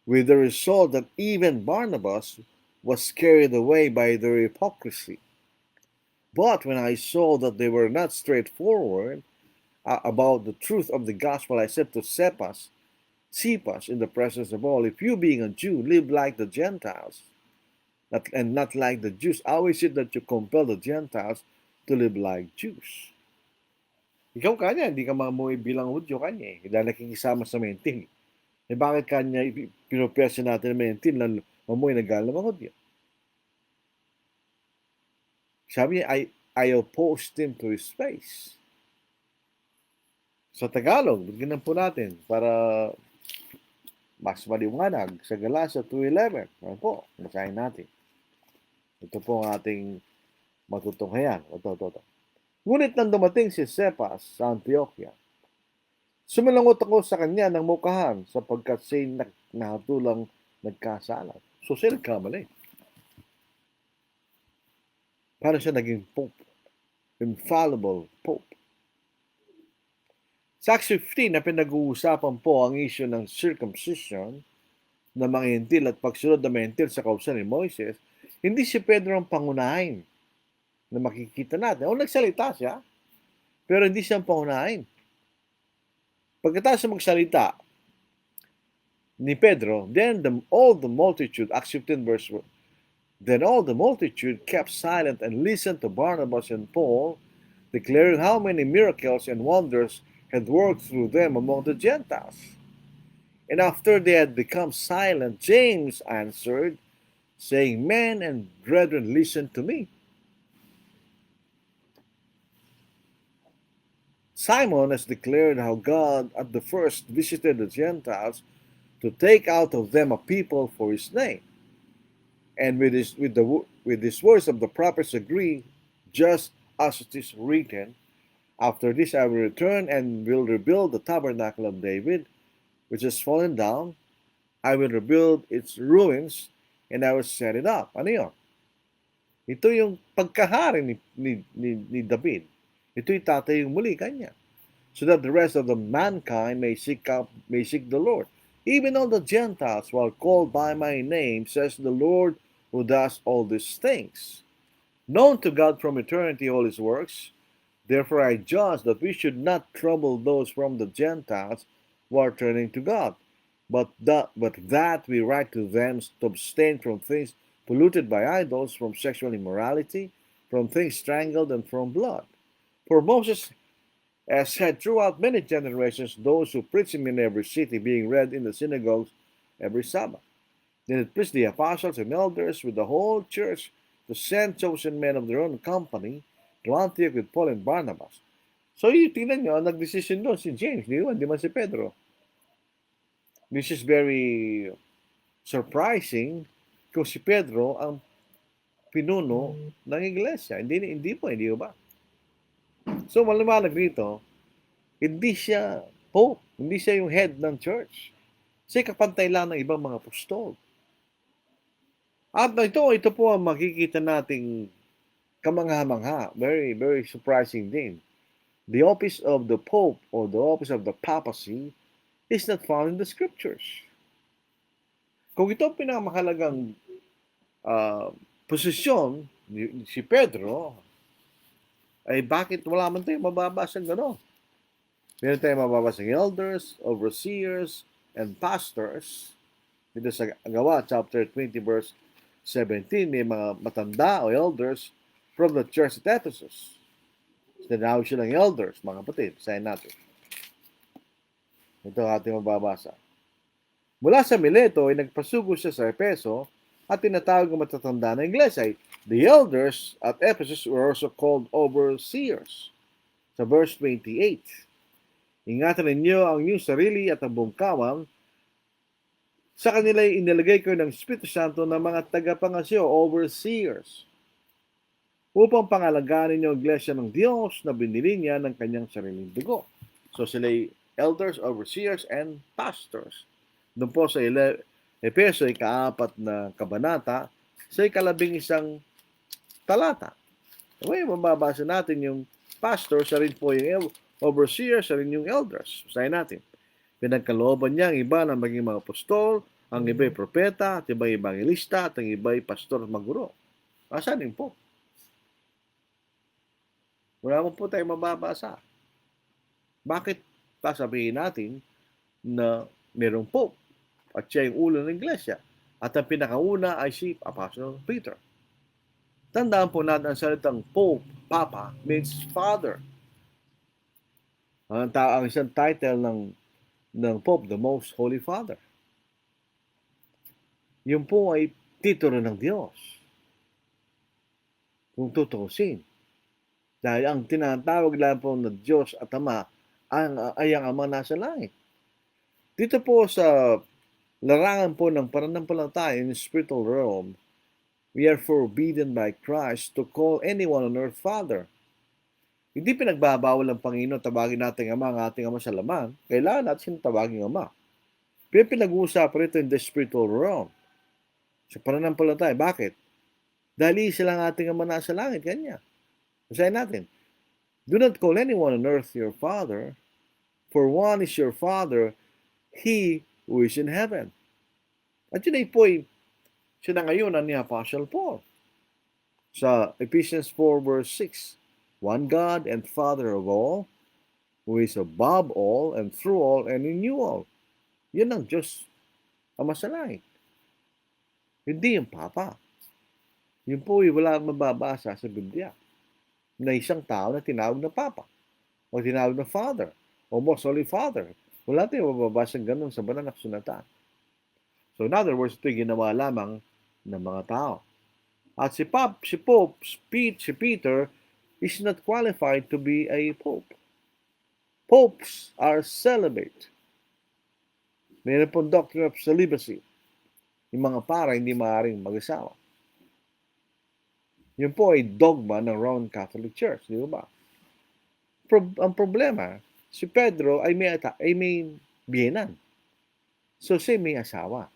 with the result that even Barnabas was carried away by their hypocrisy. But when I saw that they were not straightforward about the truth of the gospel, I said to Cephas in the presence of all, if you, being a Jew, live like the Gentiles, and not like the Jews, how is it that you compel the Gentiles to live like Jews?" Ikaw kanya, hindi ka mamuhay bilang Hudyo kanya eh. Dahil nakikisama sa mentil. Eh bakit kanya pinopesa natin ng mentil na mamuhay na gala ng mga Hudyo? Sabi niya, I opposed him to his face. Sa Tagalog, bigyan po natin para mas maliwanag sa Galatia 2:11. Ano po, basahin natin. Ito po ang ating matutunghayan. Ito. "Ngunit nang dumating si Cephas sa Antioquia, sumalangot ako sa kanya ng mukahan sapagkat siya'y nahatulang nagkasala." So siya nagkamali. Paano siya naging Pope? Infallible Pope. Sa Acts 15 na pinag-uusapan po ang issue ng circumcision na mga Hentil at pagsunod ng mga Hentil sa kautusan ni Moises, hindi si Pedro ang pangunahin na makikita natin. O nagsalita siya, pero hindi siya ang pangunahin. Pagkatapos magsalita ni Pedro, all the multitude, Acts 15 verse 1, "Then all the multitude kept silent and listened to Barnabas and Paul, declaring how many miracles and wonders had worked through them among the Gentiles. And after they had become silent, James answered, saying, 'Men and brethren, listen to me. Simon has declared how God at the first visited the Gentiles to take out of them a people for his name. And with his words of the prophets agree, just as it is written, after this I will return and will rebuild the tabernacle of David, which has fallen down. I will rebuild its ruins, and I will set it up." Ano yun? Ito yung pagkahari ni David. Ito yung tatayong muli kanya. "So that the rest of the mankind may seek the Lord. Even all the Gentiles, while called by my name, says the Lord, who does all these things. Known to God from eternity all his works. Therefore I judge that we should not trouble those from the Gentiles who are turning to God, but that we write to them to abstain from things polluted by idols, from sexual immorality, from things strangled, and from blood. For Moses has had throughout many generations those who preach him in every city, being read in the synagogues every Sabbath. Then it pleased the apostles and elders with the whole church to send chosen men of their own company to Antioch with Paul and Barnabas. So, tingnan nyo, nag-decision doon si James, di man si Pedro. This is very surprising kung si Pedro ang pinuno ng iglesia. Hindi ba? So, maliwanag dito, hindi siya pope, hindi siya yung head ng church. Siya kapantay lang ng ibang mga apostol. At ito po ang makikita nating kamangha-mangha. Very, very surprising din. The office of the Pope or the office of the papacy is not found in the scriptures. Kung ito ang pinakamahalagang posisyon si Pedro, ay bakit wala man tayong mababasang gano'n? Meron tayong mababasang elders, overseers, and pastors. Dito sa Gawa, chapter 20, verse 17, may mga matanda o elders from the church at Ephesus. Tinawag silang elders, mga kapatid. Sayin natin. Ito ating mababasa. Mula sa Mileto ay nagpasugo siya sa Epeso at tinatawag ng matatanda na iglesia. The elders at Ephesus were also called overseers. Sa verse 28, ingatan ninyo ang inyong sarili at ang buong kawang. Sa kanila ay inilagay ko ng Espiritu Santo ng mga tagapangasyo, overseers, upang pangalagaan ninyo ang iglesia ng Diyos na binili niya ng kanyang sariling dugo. So sila elders, overseers, and pastors. Doon po sa Epeso ay kaapat na kabanata, sa ikalabing-isang talata. Okay, mababasa natin yung pastor, sa rin po yung overseers, sa rin yung elders. Basahin natin. Pinagkalooban niya ang iba na maging mga apostol, ang iba'y propeta, at iba'y evangelista, at ang iba'y pastor at maguro. Asan yung po? Wala mo po tayo mababasa. Bakit sasabihin natin na mayroong Pope at siya yung ulo ng iglesia at ang pinakauna ay si Apostle Peter? Tandaan po natin ang salitang Pope, Papa, means Father. Ang isang title ng Pope, the Most Holy Father. Yun po ay titulo ng Diyos. Kung tutusin. Dahil ang tinatawag lang po ng Diyos at Ama ay ang Ama nasa langit. Dito po sa larangan po ng pananampalataya in the spiritual realm, we are forbidden by Christ to call anyone on earth Father. Hindi pinagbabawal ng Panginoon tawagin natin Ama ang ating Ama sa laman. Kailangan natin tawagin Ama. Pero pinag-uusapan ito in the spiritual realm. Sa pananampalataya. Bakit? Dahil isa lang ating Ama nasa langit. Kanya. Basahin natin. Do not call anyone on earth your father, for one is your Father, He who is in heaven. At yun ay po'y sinangayunan ni Apostle Paul. Sa Ephesians 4 verse 6, one God and Father of all, who is above all and through all and in you all. Yan ang Diyos, Ama sa langit. Hindi yung Papa. Yun po'y wala mababasa sa Biblia na isang tao na tinawag na Papa o tinawag na Father o Most Holy Father. Wala tayong mababasang ganun sa banal na kasulatan. So in other words, ito'y ginawa lamang ng mga tao. At si Peter is not qualified to be a Pope. Popes are celibate. Mayroon pong doctrine of celibacy. Yung mga para hindi maaaring mag-asawa. Yun po ay dogma ng Roman Catholic Church, di ba? Ang problema, si Pedro ay may biyenan. So siya may asawa.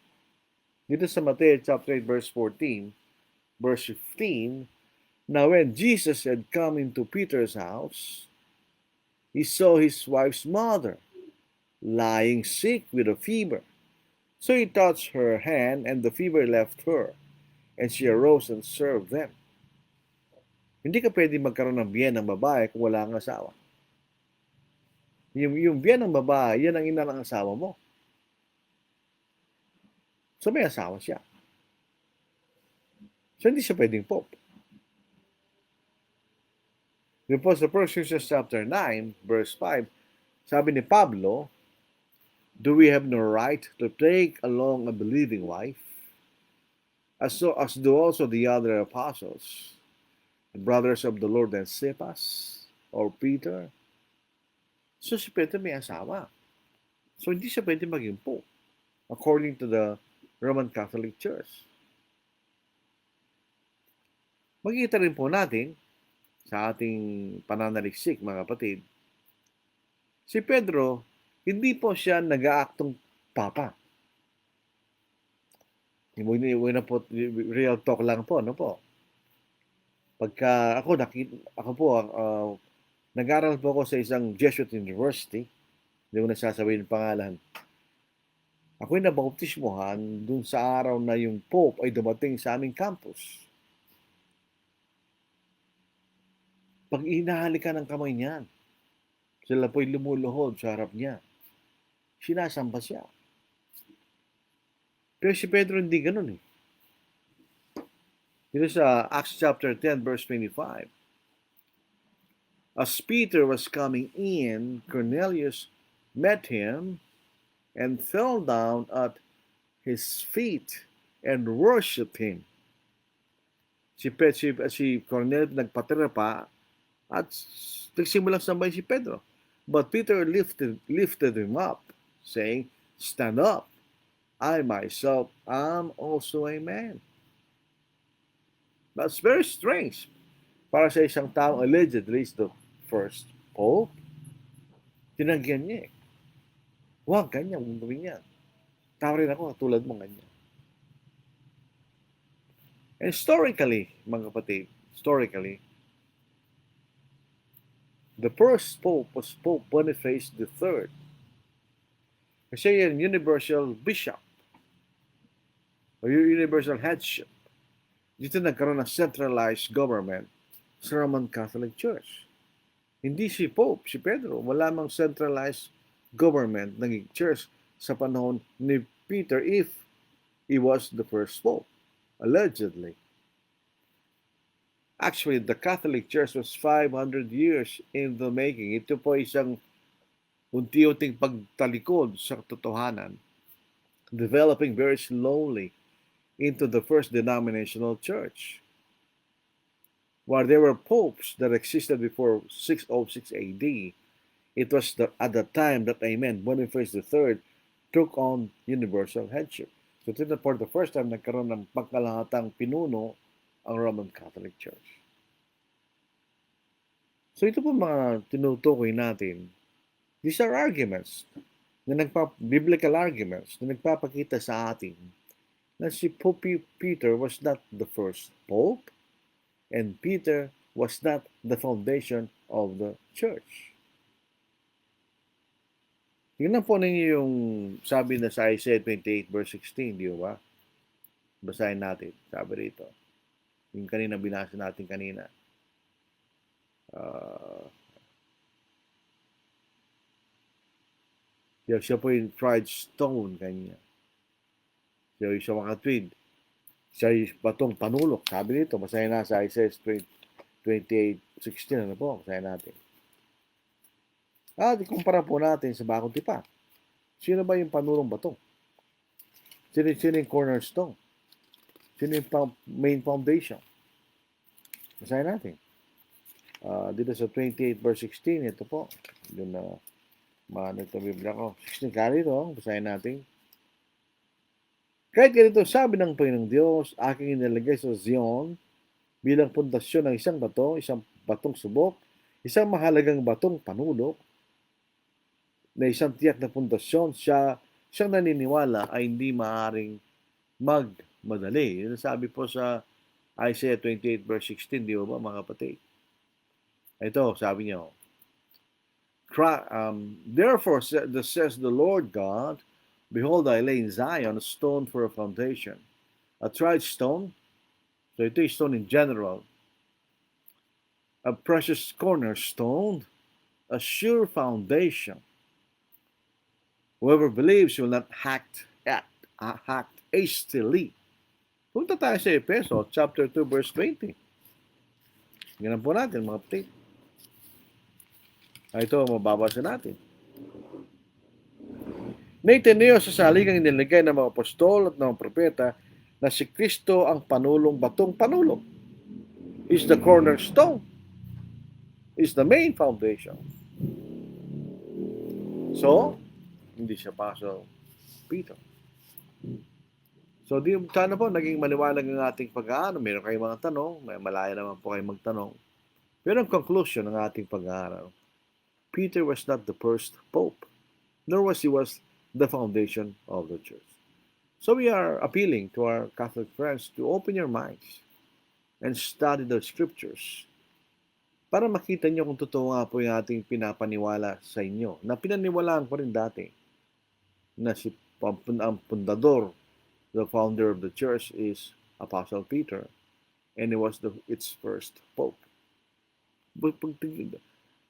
Dito sa Matthew chapter 8, verse 14, verse 15, now when Jesus had come into Peter's house, he saw his wife's mother lying sick with a fever. So he touched her hand, and the fever left her, and she arose and served them. Hindi ka pwede magkaroon ng biyen ng babae kung wala kang asawa. Yung biyen ng babae, yan ang ina ng asawa mo. So may asawa siya. So hindi siya pwedeng pope. Because the 1 Corinthians chapter 9, verse 5, sabi ni Pablo, do we have no right to take along a believing wife, as do also the other apostles, the brothers of the Lord and Cephas, or Peter? So si Peter may asawa. So hindi siya pwede maging pope, according to the Roman Catholic Church. Makikita rin po natin sa ating pananaliksik, mga kapatid, si Pedro, hindi po siya nag-aaktong papa. Hindi na po, real talk lang po, no po? Pagka ako po, nag-aral po ako sa isang Jesuit University, hindi ko nasasabihin yung pangalan. Ako'y nabautismohan dun sa araw na yung Pope ay dumating sa aming campus. Pag inahalikan ng kamay niyan, sila po'y lumuluhod sa harap niya. Sinasamba siya. Pero si Pedro hindi ganun eh. Dito sa Acts chapter 10 verse 25. As Peter was coming in, Cornelius met him and fell down at his feet and worshiped him. Si Cornelius nagpatira pa at nagsimulang sambahin si Pedro. But Peter lifted him up, saying, stand up. I myself am also a man. That's very strange. Para sa isang taong allegedly is the first pope, tinanggihan niya eh. Huwag ganyan, gawin niya. Tao rin ako, tulad mo ganyan. And historically, mga kapatid, the first pope was Pope Boniface III. Kasi yan, universal bishop o universal headship. Dito nagkaroon ng centralized government sa Roman Catholic Church. Hindi si Pope, si Pedro, wala mang centralized government ng church sa panahon ni Peter if he was the first Pope, allegedly. Actually, the Catholic Church was 500 years in the making. Ito po isang unti-unting pagtalikod sa katotohanan, developing very slowly into the first denominational church. While there were popes that existed before 606 AD, it was at the time that Boniface III took on universal headship. So ito na for the first time nagkaroon ng pagkalahatang pinuno ang Roman Catholic Church. So ito po mga tinutukoy natin. These are arguments, biblical arguments na nagpapakita sa atin na si Pope Peter was not the first pope and Peter was not the foundation of the church. Tingnan po ninyo yung sabi na sa Isaiah 28 verse 16, di ba? Basahin natin, sabi rito. Yung kanina binasa natin kanina. Siya po yung tried stone kanya. Siya yung makatwid. Siya yung batong panulok. Sabi nito, basahin na sa Isaiah 28:16. Ano po? Basahin natin. Ikumpara po natin sa Bagong Tipan. Sino ba yung panulong batong? Sino yung cornerstone? Sino yung main foundation? Basahin natin. Dito sa 28 verse 16, ito po. Doon na ito Biblia ko. 16 kali ito. Basahin natin. Kahit ganito, sabi ng Panginoong Diyos, aking inilagay sa Zion bilang pundasyon ng isang batong subok, isang mahalagang batong panulok, na isang tiyak na pundasyon, siyang naniniwala ay hindi maaaring magmadali. Yun sabi po sa Isaiah 28 verse 16, di ba mga kapatid? Ito, sabi niyo, therefore says the Lord God, behold, I lay in Zion a stone for a foundation, a tried stone. So ito yung stone in general. A precious cornerstone, a sure foundation. Whoever believes will not hack at act hastily. Punta tayo sa Efeso, chapter 2, verse 20. Ganun po natin, mga kapatid. Ito, mababasa natin. Na itinayo sa saligang iniligay ng mga apostol at ng mga propeta na si Kristo ang panulong batong panulong. Is the cornerstone. Is the main foundation. So, hindi siya Apostle Peter. So, sana po naging maliwanag ang ating pag-aaral. Meron kayong mga tanong, may malaya naman po kayong magtanong. Pero ang conclusion ng ating pag-aaral, Peter was not the first pope, nor was he the foundation of the church. So we are appealing to our Catholic friends to open your minds and study the scriptures para makita nyo kung totoo nga po yung ating pinapaniwala sa inyo, na pinaniwalaan ko rin dati, na si ang pundador, the founder of the church is Apostle Peter, and he was its first pope.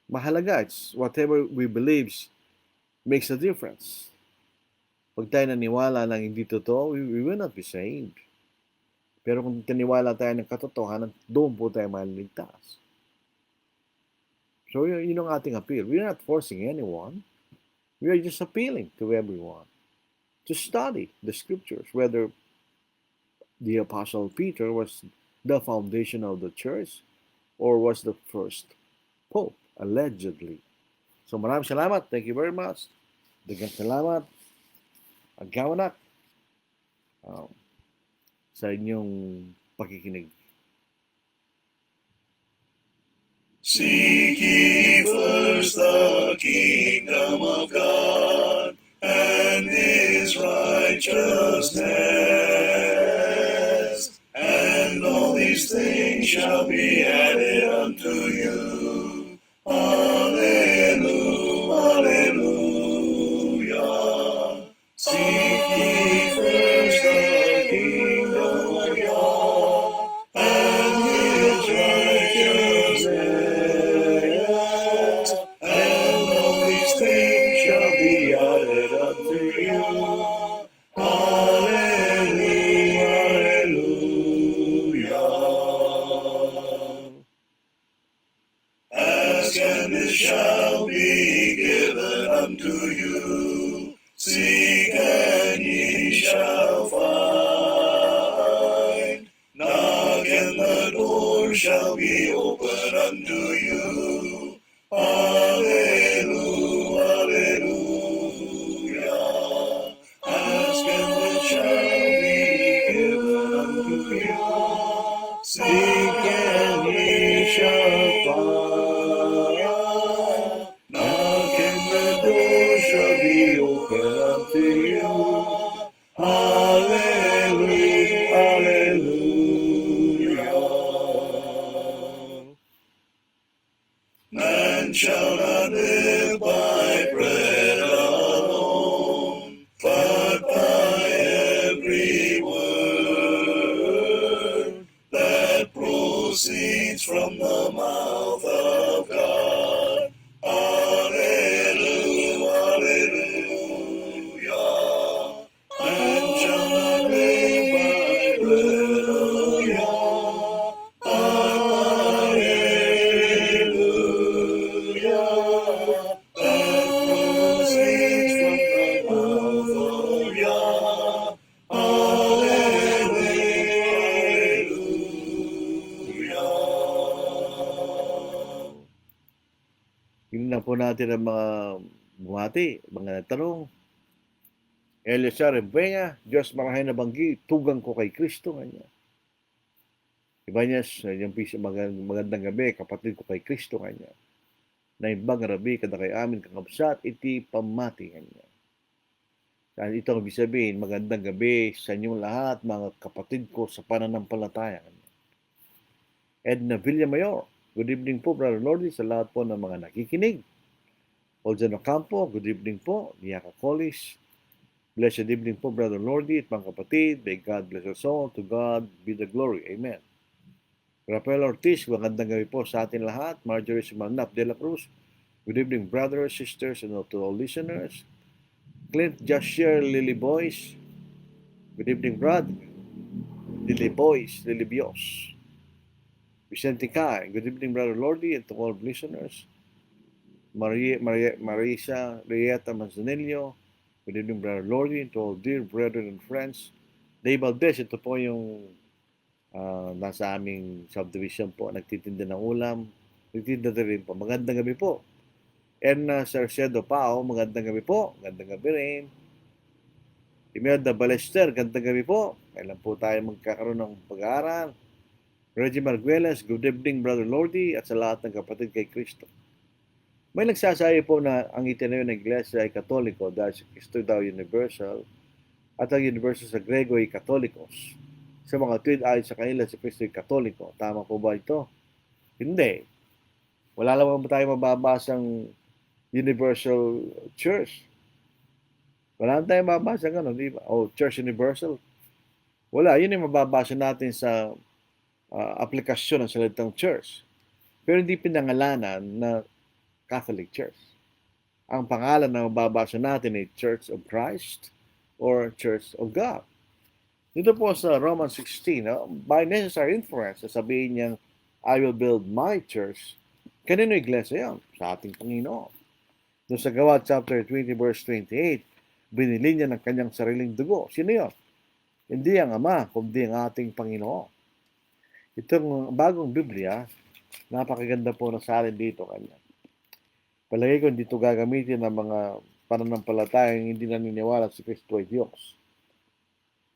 Mahalaga, it's whatever we believe makes a difference. Pag tayo naniwala ng hindi totoo, we will not be saved. Pero kung tiniwala tayo ng katotohanan, doon po tayo maliligtas. So yun ang ating appeal. We are not forcing anyone. We are just appealing to everyone to study the scriptures, whether the Apostle Peter was the foundation of the church or was the first pope, allegedly. So maraming salamat. Thank you very much. Daghang salamat. Agawanak sa inyong pakikinig. Seek ye first the kingdom of God and his righteousness, and all these things shall be added unto you. Hallelujah, hallelujah. Seek ye first the kingdom of God and his righteousness, and all these things shall be added unto you. Hallelujah, hallelujah. Ask and it shall be given unto you. Seek and ye shall find. Knock and the door shall be open unto you. Hallelujah, hallelujah. Ask and it shall be given unto you. Seek and ye shall find. Knock and the door shall be open unto you. Hallelujah, hallelujah. Man shall not live by bread alone, but by every word that proceeds from the mouth of God. Hallelujah, hallelujah. Man shall not live by bread alone, but by hallelujah that proceeds from the mouth of Yah. Hallelujah. Tingnan po natin ang mga bumati, mga nagtanong. Eliasar Embenga, Diyos marahay na banggi, tugang ko kay Kristo. Kanya. Ibanyas, yung magandang gabi, kapatid ko kay Kristo. Kanya. Na ibang rabi, kada kay amin kakabsat, iti pamati. Kanya. Ito ang ibig sabihin, magandang gabi sa inyong lahat, mga kapatid ko sa pananampalataya. Kanya. Edna Villamayor, good evening po, Brother Lordy, sa lahat po ng mga nakikinig. Oljan Ocampo, good evening po. Niaka Collis, blessed evening po, Brother Lordy at mga kapatid. May God bless us all. To God be the glory. Amen. Rafael Ortiz, magandang gabi po sa atin lahat. Marjorie Simanap de la Cruz, good evening, brothers, sisters, and to all listeners. Clint Jasher Lily Boys, Good evening, Brad. Lily Boys, Lily Bios. Vicente Kai. Good evening, Brother Lordy, and to all listeners. Marisa Rieta Manzanillo. Good evening, Brother Lordy, and to all dear brethren and friends. Dave Valdez, ito po yung nasa aming subdivision po, nagtitinda ng ulam. Nagtitinda rin po. Magandang gabi po. Erna Sarcedo Pao, magandang gabi po. Magandang gabi rin. Imelda Balester, gandang gabi po. Kailan po tayo magkakaroon ng pag-aaral. Reggie Marguelas, good evening Brother Lordy at sa lahat ng kapatid kay Kristo. May nagsasabi po na ang itinayo ng Iglesia ay Katoliko dahil si Kristo daw universal at ang universal sa Grego ay Katolikos. Sa mga tweet ayon sa kanila si Kristo ay Katoliko. Tama po ba ito? Hindi. Wala naman po tayo mababasang universal church. Wala na tayong mababasa gano'n, di ba? O Church Universal. Wala, yun yung mababasa natin sa aplikasyon ng salitang church. Pero hindi pinangalanan na Catholic Church. Ang pangalan na mababasa natin ay Church of Christ or Church of God. Dito po sa Romans 16, by necessary inference, sabihin niyang, I will build my church. Kanino iglesia yan? Sa ating Panginoon. Doon sa Gawa chapter 20 verse 28, binili niya ng kanyang sariling dugo. Sino yun? Hindi ang Ama, kundi ang ating Panginoon. Itong bagong Biblia, napakaganda po na salin dito kanya. Palagay ko dito gagamitin ng mga pananampalatayang hindi naniniwala si Kristo ay Diyos.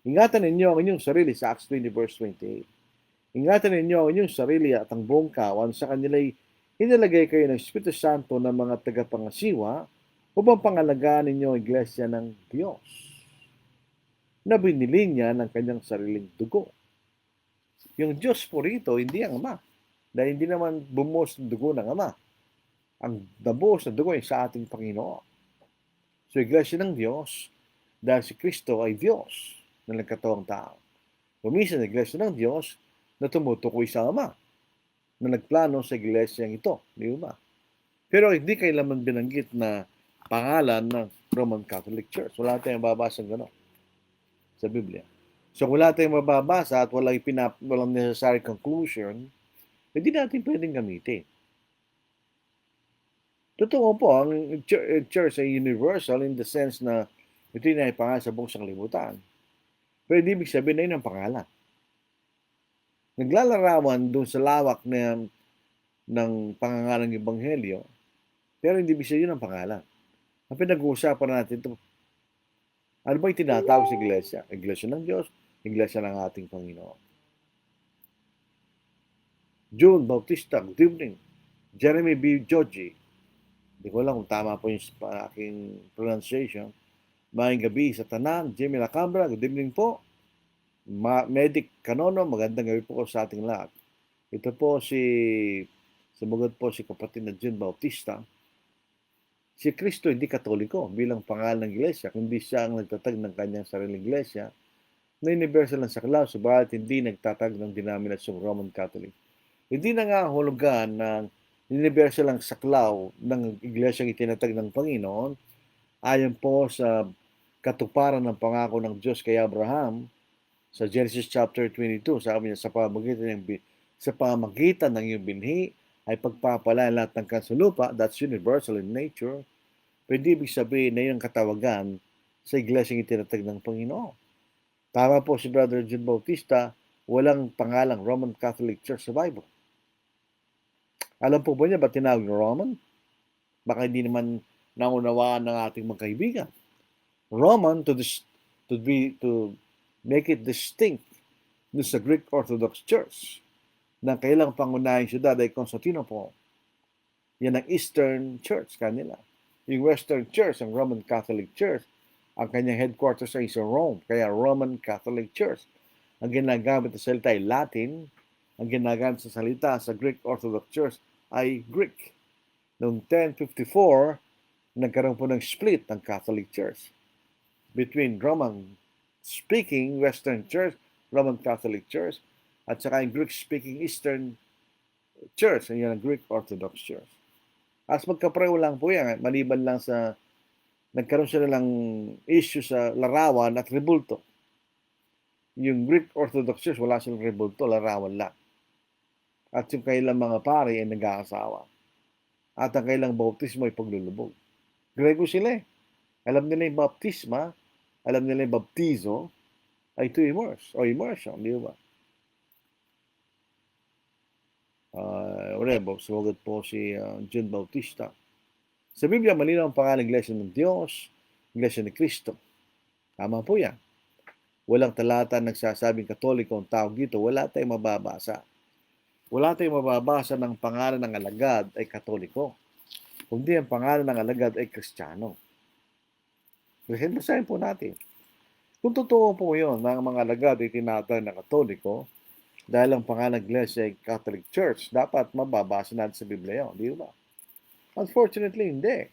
Ingatan ninyo ang inyong sarili sa Acts 20 verse 28. Ingatan ninyo ang inyong sarili at ang buong kawan sa kanila'y inilagay kayo ng Espiritu Santo ng mga tagapangasiwa upang pangalagaan ninyo ang iglesia ng Diyos na binili niya ng kanyang sariling dugo. Yung Diyos po rito, hindi ang Ama. Dahil hindi naman bumuhos ng dugo ng Ama. Ang nabuhos ng dugo ay sa ating Panginoon. So, iglesia ng Diyos, dahil si Kristo ay Diyos na nagkatawang tao. Kuminsan, iglesia ng Diyos na tumutukoy sa Ama na nagplano sa iglesia ito, di ba? Pero hindi kailanman binanggit na pangalan ng Roman Catholic Church. Wala tayong mababasa gano'n sa Biblia. So kung wala tayong mababasa at walang necessary conclusion, hindi natin pwedeng gamitin. Totoo po, ang church ay universal in the sense na ito na ipangalan sa buong sanglibutan. Pero hindi ibig sabihin na yun ang pangalan. Naglalarawan doon sa lawak ng pangangalang Ebanghelyo, pero hindi ibig sabihin yun ang pangalan. Ang pinag-uusapan natin ito, ano ba yung tinatawag sa iglesia? Iglesia ng Diyos, iglesia ng ating Panginoon. June Bautista, good evening. Jeremy B. Joji, hindi ko alam kung tama po yung aking pronunciation. Maayong gabi sa tanan. Jimmy Lacambra, good evening po. Medic Canono, magandang gabi po sa ating lahat. Ito po sumagot po si kapatid na June Bautista. Si Kristo hindi Katoliko bilang pangalan ng iglesia, kundi siya ang nagtatag ng kanyang sariling iglesia na universal ng saklaw, subalit hindi nagtatag ng denominasyong Roman Catholic. Hindi na nga hulugan ng universal ang saklaw ng iglesyang itinatag ng Panginoon ayon po sa katuparan ng pangako ng Diyos kay Abraham sa Genesis chapter 22. Sabi niya, sa pamagitan ng iyong binhi ay pagpapalaan lahat ng kansulupa, that's universal in nature, pwede ibig sabihin na yung katawagan sa iglesyang itinatag ng Panginoon. Tama po si Brother John Bautista, walang pangalang Roman Catholic Church sa Bible. Alam po ba niya ba tinawag ng Roman? Baka hindi naman naunawaan ng ating mga kaibigan. Roman to make it distinct sa Greek Orthodox Church na kailang pangunahing siyudad ay Constantinople. Yan ang Eastern Church kanila. Yung Western Church, ang Roman Catholic Church, ang kanyang headquarters ay sa Rome, kaya Roman Catholic Church. Ang ginagamit na salita ay Latin, ang ginagamit sa salita sa Greek Orthodox Church ay Greek. Noong 1054, nagkaroon po ng split ng Catholic Church between Roman-speaking Western Church, Roman Catholic Church, at saka yung Greek-speaking Eastern Church, yan ang Greek Orthodox Church. As magkapareho lang po yan, maliban lang sa nagkaroon sila ng issue sa larawan at rebulto. Yung Greek Orthodox Church, wala silang rebulto, larawan lang. At yung kailang mga pari ay nag-aasawa. At ang kailang bautismo ay paglulubog. Grego sila eh. Alam nila yung baptisma, alam nila yung baptizo, ay to immerse, o immersion, di ba? Sumagot po si John Bautista. Sa Biblia, malinaw ang pangalan ng Iglesia ng Diyos, Iglesia ni Cristo. Tama po yan. Walang talata nagsasabing Katoliko ang tawag dito. Wala tayong mababasa. Wala tayong mababasa ng pangalan ng alagad ay Katoliko. Kundi ang pangalan ng alagad ay Kristiyano. Basahin po natin. Kung totoo po yun na ang mga alagad ay tinatawag na Katoliko, dahil ang pangalan ng Iglesia ay Catholic Church, dapat mababasa natin sa Biblia yun. Di ba? Unfortunately, hindi.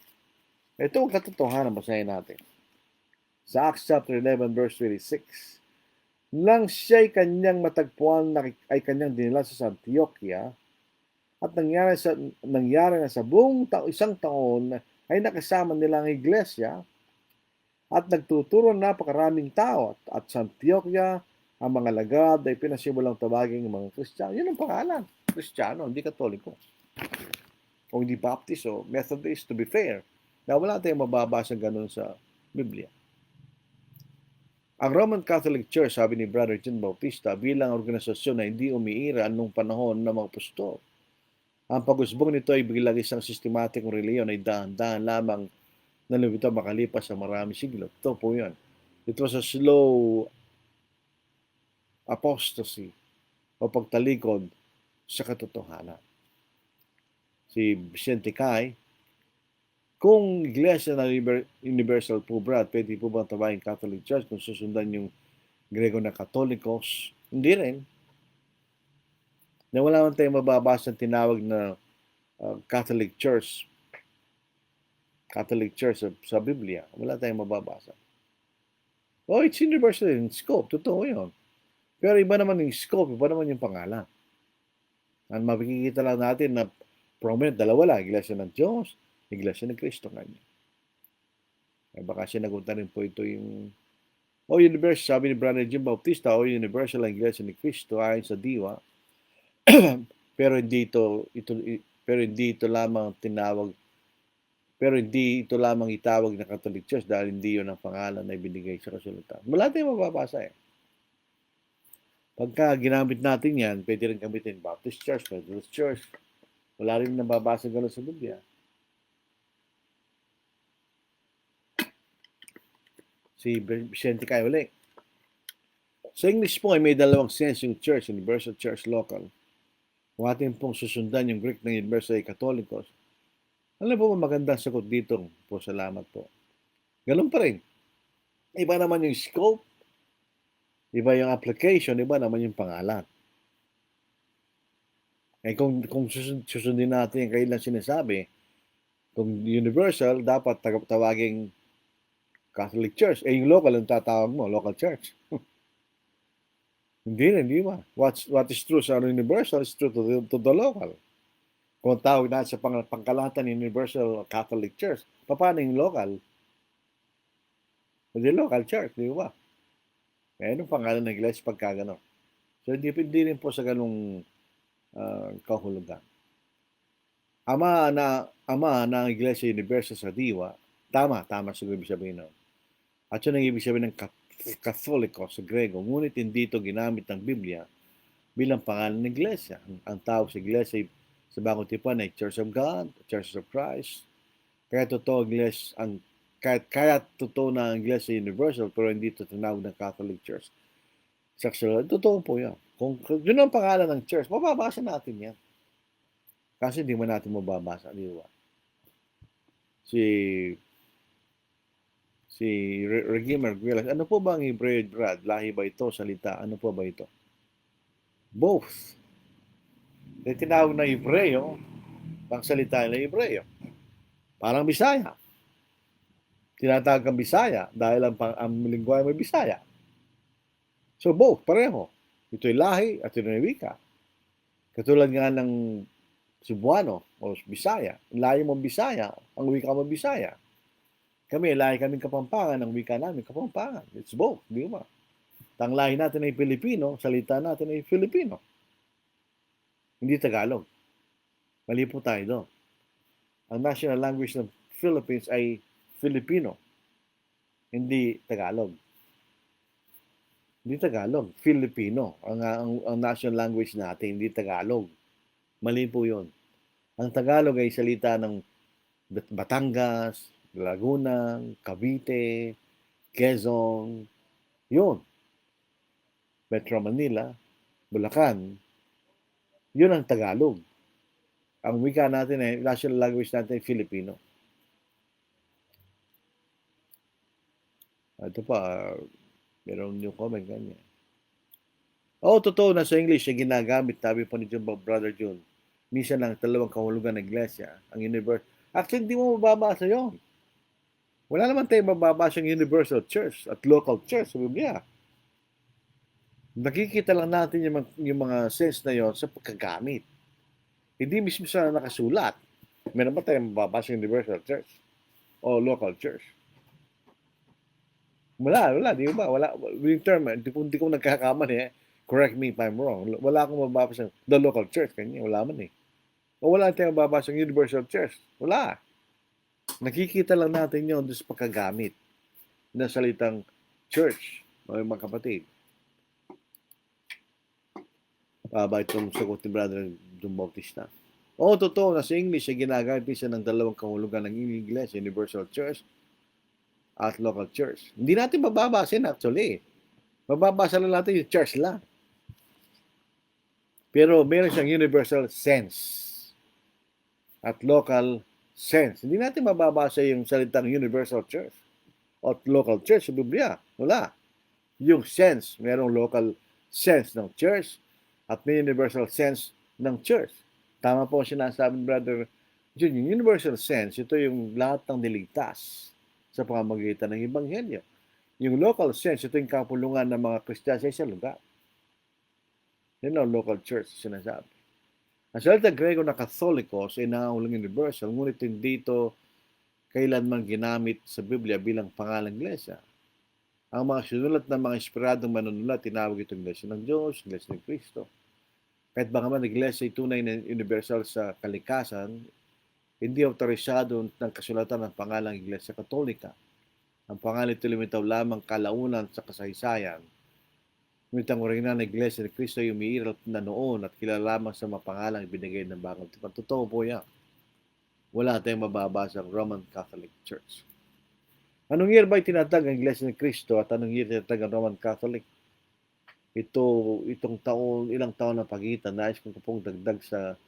Ito ang katotohanan, basahin natin. Sa Acts chapter 11, verse 26, nang siya'y kanyang matagpuan ay kanyang dinala sa Antioquia, at nangyari na sa buong isang taon ay nakasama nila ang iglesia at nagtuturo napakaraming tao. At sa Antioquia, ang mga lagad ay pinasimulang tawagin ng mga Kristiyano. Yun ang pangalan. Kristiyano, hindi Katoliko. O hindi Baptist o Methodist, to be fair. Na wala tayong mababasa ganun sa Biblia. Ang Roman Catholic Church, sabi ni Brother John Bautista, bilang organisasyon na hindi umiira nung panahon ng mga apostol. Ang pag-usbong nito ay bilang isang sistematikong reliyon ay dahan-dahan lamang na lumitaw makalipas sa maraming siglo. Ito po yun. It was a slow apostasy o pagtalikod sa katotohanan. Si Vicente Cay, kung iglesia na universal po, Brad, pwede po bang tawagin Catholic Church kung susundan yung Grego na Katolikos? Hindi rin. Na wala man tayong mababasa ng tinawag na Catholic Church sa Biblia. Wala tayong mababasa. Oh, it's universal in scope. Totoo yun. Pero iba naman yung scope, iba naman yung pangalan. Ang makikita lang natin na prominent, dalawa lang, Iglesia ng Diyos, Iglesia ng Cristo kanya. Ay baka sinagutan rin po ito yung universal, sabi ni Brother Jim Bautista, universal ang Iglesia ni Cristo ayon sa diwa. pero hindi ito lamang itawag na Catholic Church dahil hindi yun ang pangalan na ibinigay sa kasulatan. Wala tayong mababasa eh. Pagka ginamit natin yan, pwede rin gamitin Baptist Church, Methodist Church. Wala rin nababasa gano'n sa Biblia. Si Vicente Cay ulit. Sa English po ay may dalawang sense yung church, universal church, local. Kung atin pong susundan yung Greek na universal ay Katolikos, alam po magandang sagot dito po, salamat po. Ganun pa rin. Iba naman yung scope, iba yung application, iba naman yung pangalan. Eh kung susundin natin yung kailan sinasabi, kung universal, dapat tawaging Catholic Church. Eh yung local, ang tatawag mo, local church. Hindi ba? What is true sa universal is true to the local. Kung tawag natin sa pangkalahatan ng Universal Catholic Church, paano yung local? The local church, di ba? Kaya anong pangalan ng iglesia pagka gano'n? So, hindi rin po sa ganong kahulugan. Ama na ang iglesia universal sa diwa, tama siguro ibig sabihin nun. At yun ang ibig sabihin ng Katoliko sa Grego, ngunit hindi ito ginamit ng Biblia bilang pangalan ng iglesia. Ang tawag sa iglesia sa bagong tipan ay Church of God, Church of Christ. Kaya totoo na ang iglesia universal, pero hindi ito tinawag ng Catholic Church. Totoo po yan. Kung yun ang pangalan ng church, mababasa natin yan. Kasi hindi mo natin mababasa, di ba? Si Regimer Guilas, ano po ba ang Hebreo, Brad? Lahi ba ito? Salita? Ano po ba ito? Both. Tinawag na Hebreo, pang salita na Hebreo. Parang Bisaya. Tinatawag kang Bisaya dahil ang lingwahe may Bisaya. So both, pareho. Ito'y lahi at ito'y wika. Katulad nga ng Cebuano o Bisaya. Ang lahi mong Bisaya, ang wika mong Bisaya. Lahi kaming Kapampangan, ang wika namin Kapampangan. It's both, di ba? Tanglahin natin ay Pilipino, salita natin ay Filipino. Hindi Tagalog. Mali po tayo doon. Ang national language ng Philippines ay Filipino, hindi Tagalog. Hindi Tagalog, Filipino. Ang national language natin, hindi Tagalog. Mali po yun. Ang Tagalog ay salita ng Batangas, Laguna, Cavite, Quezon, yun. Metro Manila, Bulacan, yun ang Tagalog. Ang wika natin ay, national language natin ay Filipino. Ito pa, meron yung comment ganyan. Totoo na sa English ay ginagamit, sabi po ni Brother June. Minsan lang dalawang kahulugan ng iglesia, ang universe. Actually, hindi mo mababasa yun. Wala naman tayo mababasa yung universal church at local church sa Biblia. Nakikita lang natin yung mga sense na yon sa pagkagamit. Hindi mismo sa nakasulat. Meron ba tayong mababasa yung universal church o local church? Wala, di ba? Wala, yung term, hindi ko nagkakamali correct me if I'm wrong. Wala akong mababasa the local church, kanya, wala man O wala tayong mababasa yung universal church. Wala. Nakikita lang natin yun doon sa pagkagamit ng salitang church, mga kapatid. Ba itong sagot ni Brother June Bautista. Totoo na sa English ay ginagamit siya ng dalawang kahulugan ng Iglesia, universal church at local church. Hindi natin mababasin actually. Mababasa lang natin yung church lang. Pero meron siyang universal sense at local sense. Hindi natin mababasa yung salitang universal church at local church sa Biblia. Wala. Yung sense, merong local sense ng church at may universal sense ng church. Tama po sinasabi ni Brother June. Yung universal sense, ito yung lahat ng niligtas sa pamamagitan ng Ebanghelyo. Yung local sense, ito yung kapulungan ng mga Kristiyano sa isang lugar. Yan ang local church sinasabi. Ang salita Grego na Katholikos ay nangangahulugang universal, ngunit hindi ito kailanman ginamit sa Biblia bilang pangalang iglesia. Ang mga sinulat ng mga inspiradong manunulat, tinawag itong iglesia ng Diyos, iglesia ng Kristo. Kahit baka man iglesia ay tunay na universal sa kalikasan, hindi autorisado ng kasulatan ng pangalang Iglesia Katolika. Ang pangalan ito limitaw lamang kalaunan sa kasaysayan. Ngunit ang original na Iglesia ni Kristo ay umiiral na noon at kilala lamang sa mga pangalang ibinigay ng bagong tipan. Totoo po yan. Wala tayong mababasa ang Roman Catholic Church. Anong year ba itinatag ang Iglesia ni Kristo at anong year itinatag ang Roman Catholic? Itong taon, ilang taon na pagitan, nais kong pong dagdag sa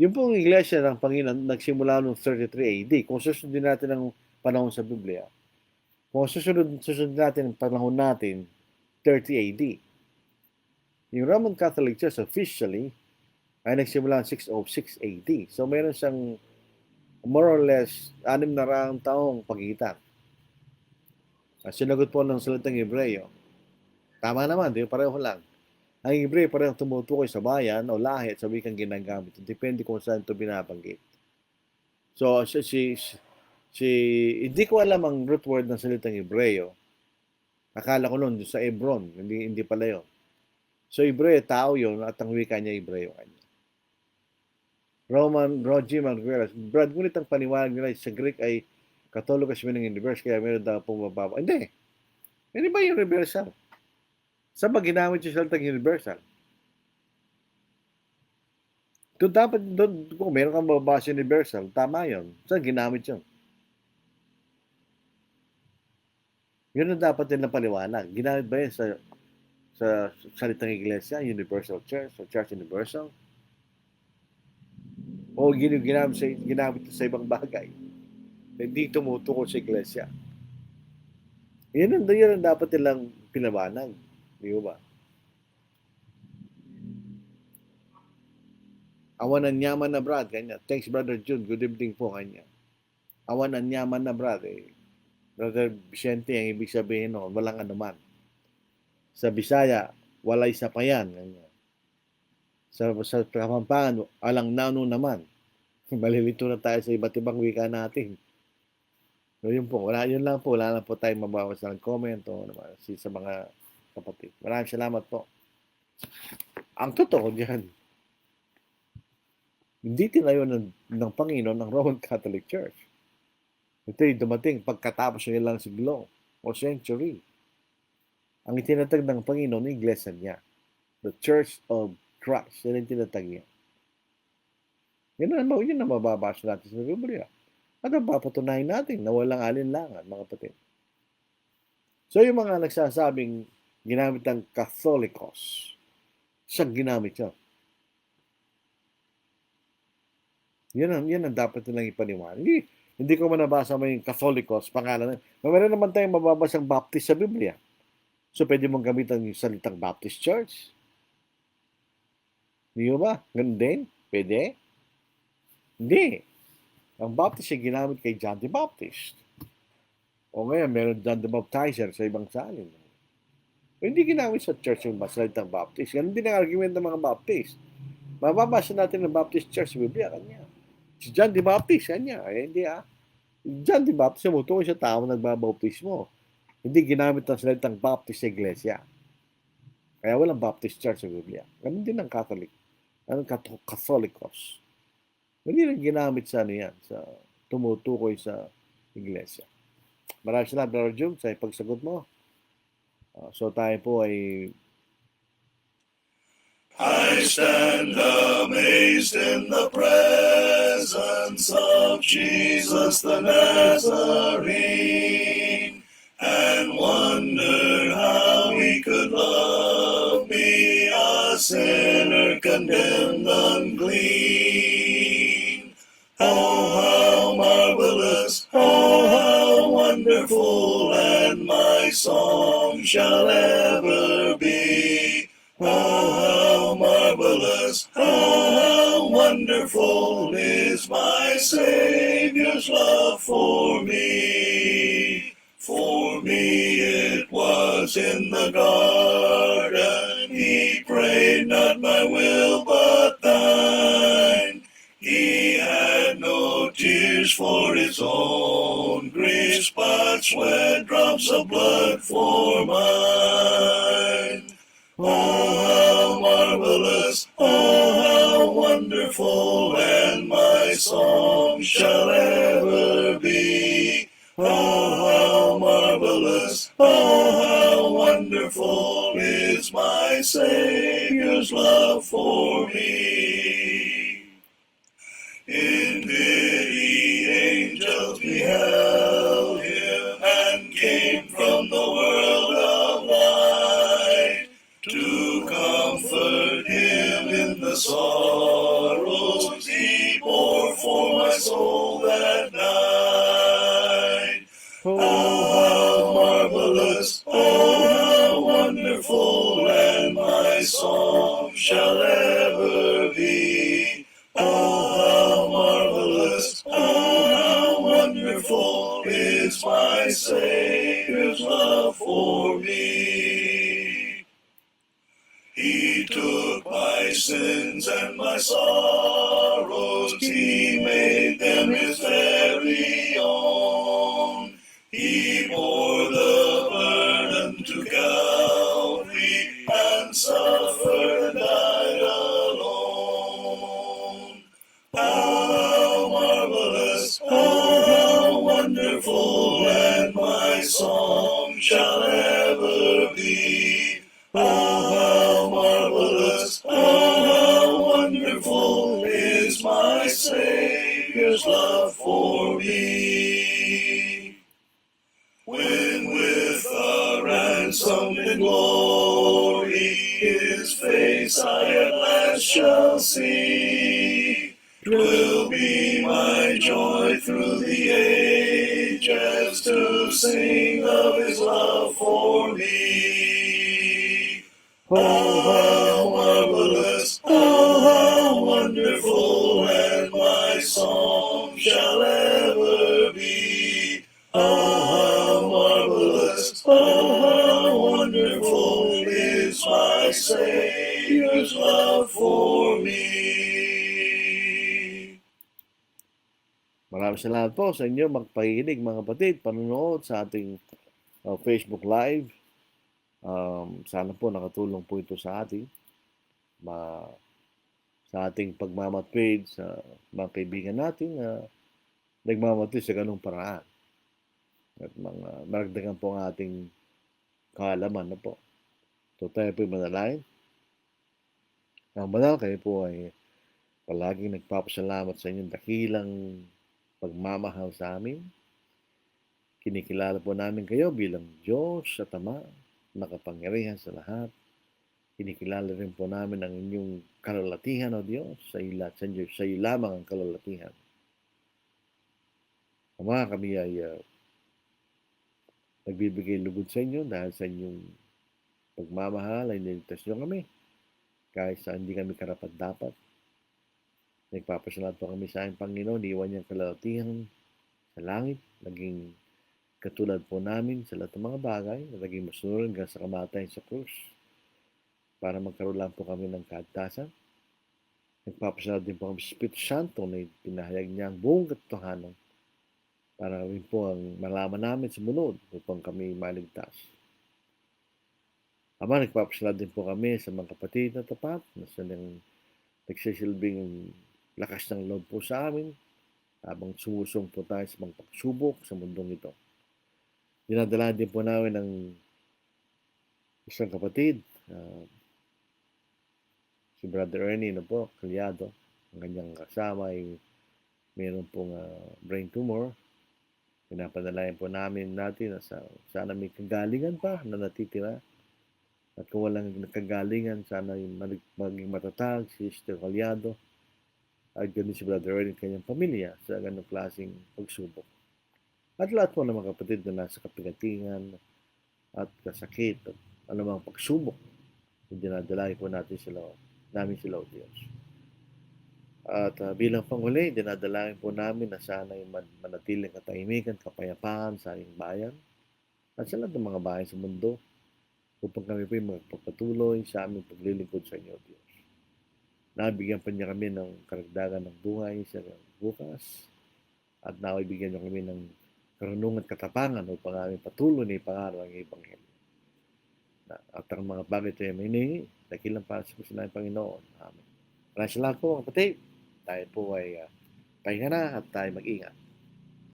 yung pong Iglesia ng Panginoon nagsimula noong 33 AD. Kung susundin natin ang panahon sa Biblia, kung susundin natin ang panahon natin, 30 AD. Yung Roman Catholic Church officially ay nagsimula noong 606 AD. So meron siyang more or less 600 taong pagitan. Sinagot po ng salitang Hebreo. Tama naman, di pareho lang. Ang Hebreo parehong tumutukoy sa bayan o lahi at sa wikang ginagamit. Depende kung saan ito binabanggit. So, hindi ko alam ang root word ng salitang Hebreo. Akala ko noon sa Hebron, hindi pala yun. So, Hebreo, tao yun at ang wika niya Hebreo kanya. Roger Margueras, Brad, ngunit ang paniwalag nila sa Greek ay Catholicos meaning universe, kaya meron daw pumababa. Hindi. Hindi ba yung universal? Saan ba ginamit yung salitang universal? Doon, kung meron kang mababasa universal, tama yun. Saan ginamit yun? Yun ang dapat din na paliwanag. Ginamit ba yun sa salitang iglesia, universal church, o church universal? O ginamit sa ibang bagay? Hindi tumutukol sa iglesia. Yun ang dapat nilang pinabanag. Di ba? Awan ang yaman na Brad, kanya. Thanks Brother June, good evening po kanya. Awan ang yaman na Brad, Brother Vicente, ang ibig sabihin noon, walang anuman. Sa Bisaya, walay sapayan. Kanya. Sa Kapampangan, alang nano naman. Malilito na tayo sa iba't ibang wika natin. So yun po, yun lang po, wala lang po tayong mabawas ng comment o sa mga kapatid. Maraming salamat po. Ang totoo diyan, hindi tinayo ng Panginoon ng Roman Catholic Church. Ito'y dumating pagkatapos ng ilang siglo o century. Ang itinatag ng Panginoon ng Iglesia niya, the Church of Christ, yan ang tinatag niya. Yun ang mababasa natin sa Biblia. At ang papatunayan natin na walang alinlangan, mga kapatid. So yung mga nagsasabing ginamit ng Catholicos, siyang ginamit siya. Yan ang dapat nilang ipaniwala. Hindi ko manabasa mo yung Catholicos, pangalan. Meron naman tayong mababasang Baptist sa Biblia. So pwede mong gamitan yung salitang Baptist Church. Hindi ba? Ganun din? Pwede? Hindi. Ang Baptist ay ginamit kay John the Baptist. O ngayon, meron John the Baptizer sa ibang salin. Hindi ginamit sa church yung salitang Baptist. Ganun din ang argument ng mga Baptist. Mababasa natin ng Baptist Church sa Biblia, kanya. Si John the Baptist, kanya. Hindi John the Baptist, mutukoy sa tao nagbabautismo. Hindi ginamit ang salitang Baptist sa iglesia. Kaya walang Baptist Church sa Biblia. Ganun din ang Catholic. Ang Catholicos. Hindi lang ginamit sa sa tumutukoy sa iglesia. Maraming salamat, Brother Jum, sa pagsagot mo. So tayo po ay I stand amazed in the presence of Jesus the Nazarene, and wonder how he could love me, a sinner condemned unclean. Oh, how marvelous, oh, how wonderful, and my song shall ever be. Oh, how marvelous, oh, how wonderful is my Savior's love for me. For me it was in the garden, he prayed, not my will but thine. He had no tears for his own griefs, but sweat drops of blood for mine. Oh, how marvelous, oh, how wonderful, and my song shall ever be. Oh, how marvelous, oh, how wonderful is my Savior's love for me. In pity, angels beheld him, and came from the world of light to comfort him in the sorrows he bore for my soul that night. Oh, how marvelous, oh, how wonderful, and my song shall ever be. Oh, how marvelous, oh, how wonderful is my Savior's love for me. He took my sins and my sorrows, he made them his very own. He bore the burden to Calvary and suffered and died alone. Oh, how marvelous, oh, how wonderful, and my song shall ever be. Oh, how marvelous, oh, how wonderful is my Savior's love for me. When with a ransom in glory his face I at last shall see, 'twill be my joy through the ages to sing of his love for me. Oh, how marvelous, oh, how wonderful, and my song shall ever be. Oh, how marvelous, oh, how wonderful is my Savior's love for me. maraming salamat po sa inyo magpakikinig, mga kapatid, panonood sa ating Facebook Live. Sana po nakatulong po ito sa ating sa ating pagmamatwid sa mga kaibigan natin na nagmamatwid sa ganung paraan. At maragdagan po ang ating kaalaman na po. So tayo po manalangin. Ang banal, kayo po ay palaging nagpapasalamat sa inyong dakilang pagmamahal sa amin. Kinikilala po namin kayo bilang Diyos at Ama, makapangyarihan sa lahat. Kinikilala rin po namin ang inyong kalalatihan, O Diyos, sa iyo lamang ang kalalatihan. Ama, kami ay nagbibigay lugod sa inyo dahil sa inyong pagmamahal ay niligtas nyo kami. Kahit sa hindi kami karapat-dapat. Nagpapasalamat po kami sa aming Panginoon, iwan niyang kalalatihan sa langit, naging katulad po namin sa lahat ng mga bagay, na naging masunod hanggang sa kamatayan sa krus, para magkaroon lang po kami ng kaligtasan. Nagpapasalamat din po kami sa Espiritu Santo na pinahayag niya ang buong katotohanan para rin po ang malaman namin sa munod upang kami maligtas. Ama, nagpapasalamat din po kami sa mga kapatid na tapat na silang nagsisilbing lakas ng loob po sa amin habang sumusong po tayo sa mga pagsubok sa mundong ito. Dinadala din po namin ng isang kapatid, si Brother Ernie na po, Calyado. Ang kanyang kasama ay mayroon pong brain tumor. Pinapadalayan po natin na sana may kagalingan pa na natitira. At kung walang kagalingan, sana maging matatag si Sister Calyado. At ganun si Brother Ernie kanyang pamilya sa ganung klaseng pagsubok. At lahat po ng mga kapatid na nasa kapigatingan at kasakit at anumang pagsubok, dinadalayan po namin sila, O Diyos. At bilang panghuli, dinadalayan po namin na sana ay manatiling katahimikan, kapayapaan sa aming bayan at sa lahat ng mga bayan sa mundo upang kami po magpapatuloy sa aming paglilingkod sa inyo, Diyos. Nabigyan pa niya kami ng karagdagan ng buhay sa bukas at naibigyan niyo kami ng karunungan at katapangan upang aming patuloy na ipangaral ang Ebanghelyo. At ang mga bagay ito ay may hinihingi, dakilang para sa Kristo namin Panginoon. Amen. Maraming salamat po, mga kapatid. Tayo po ay pahinga na at tayo mag-ingat.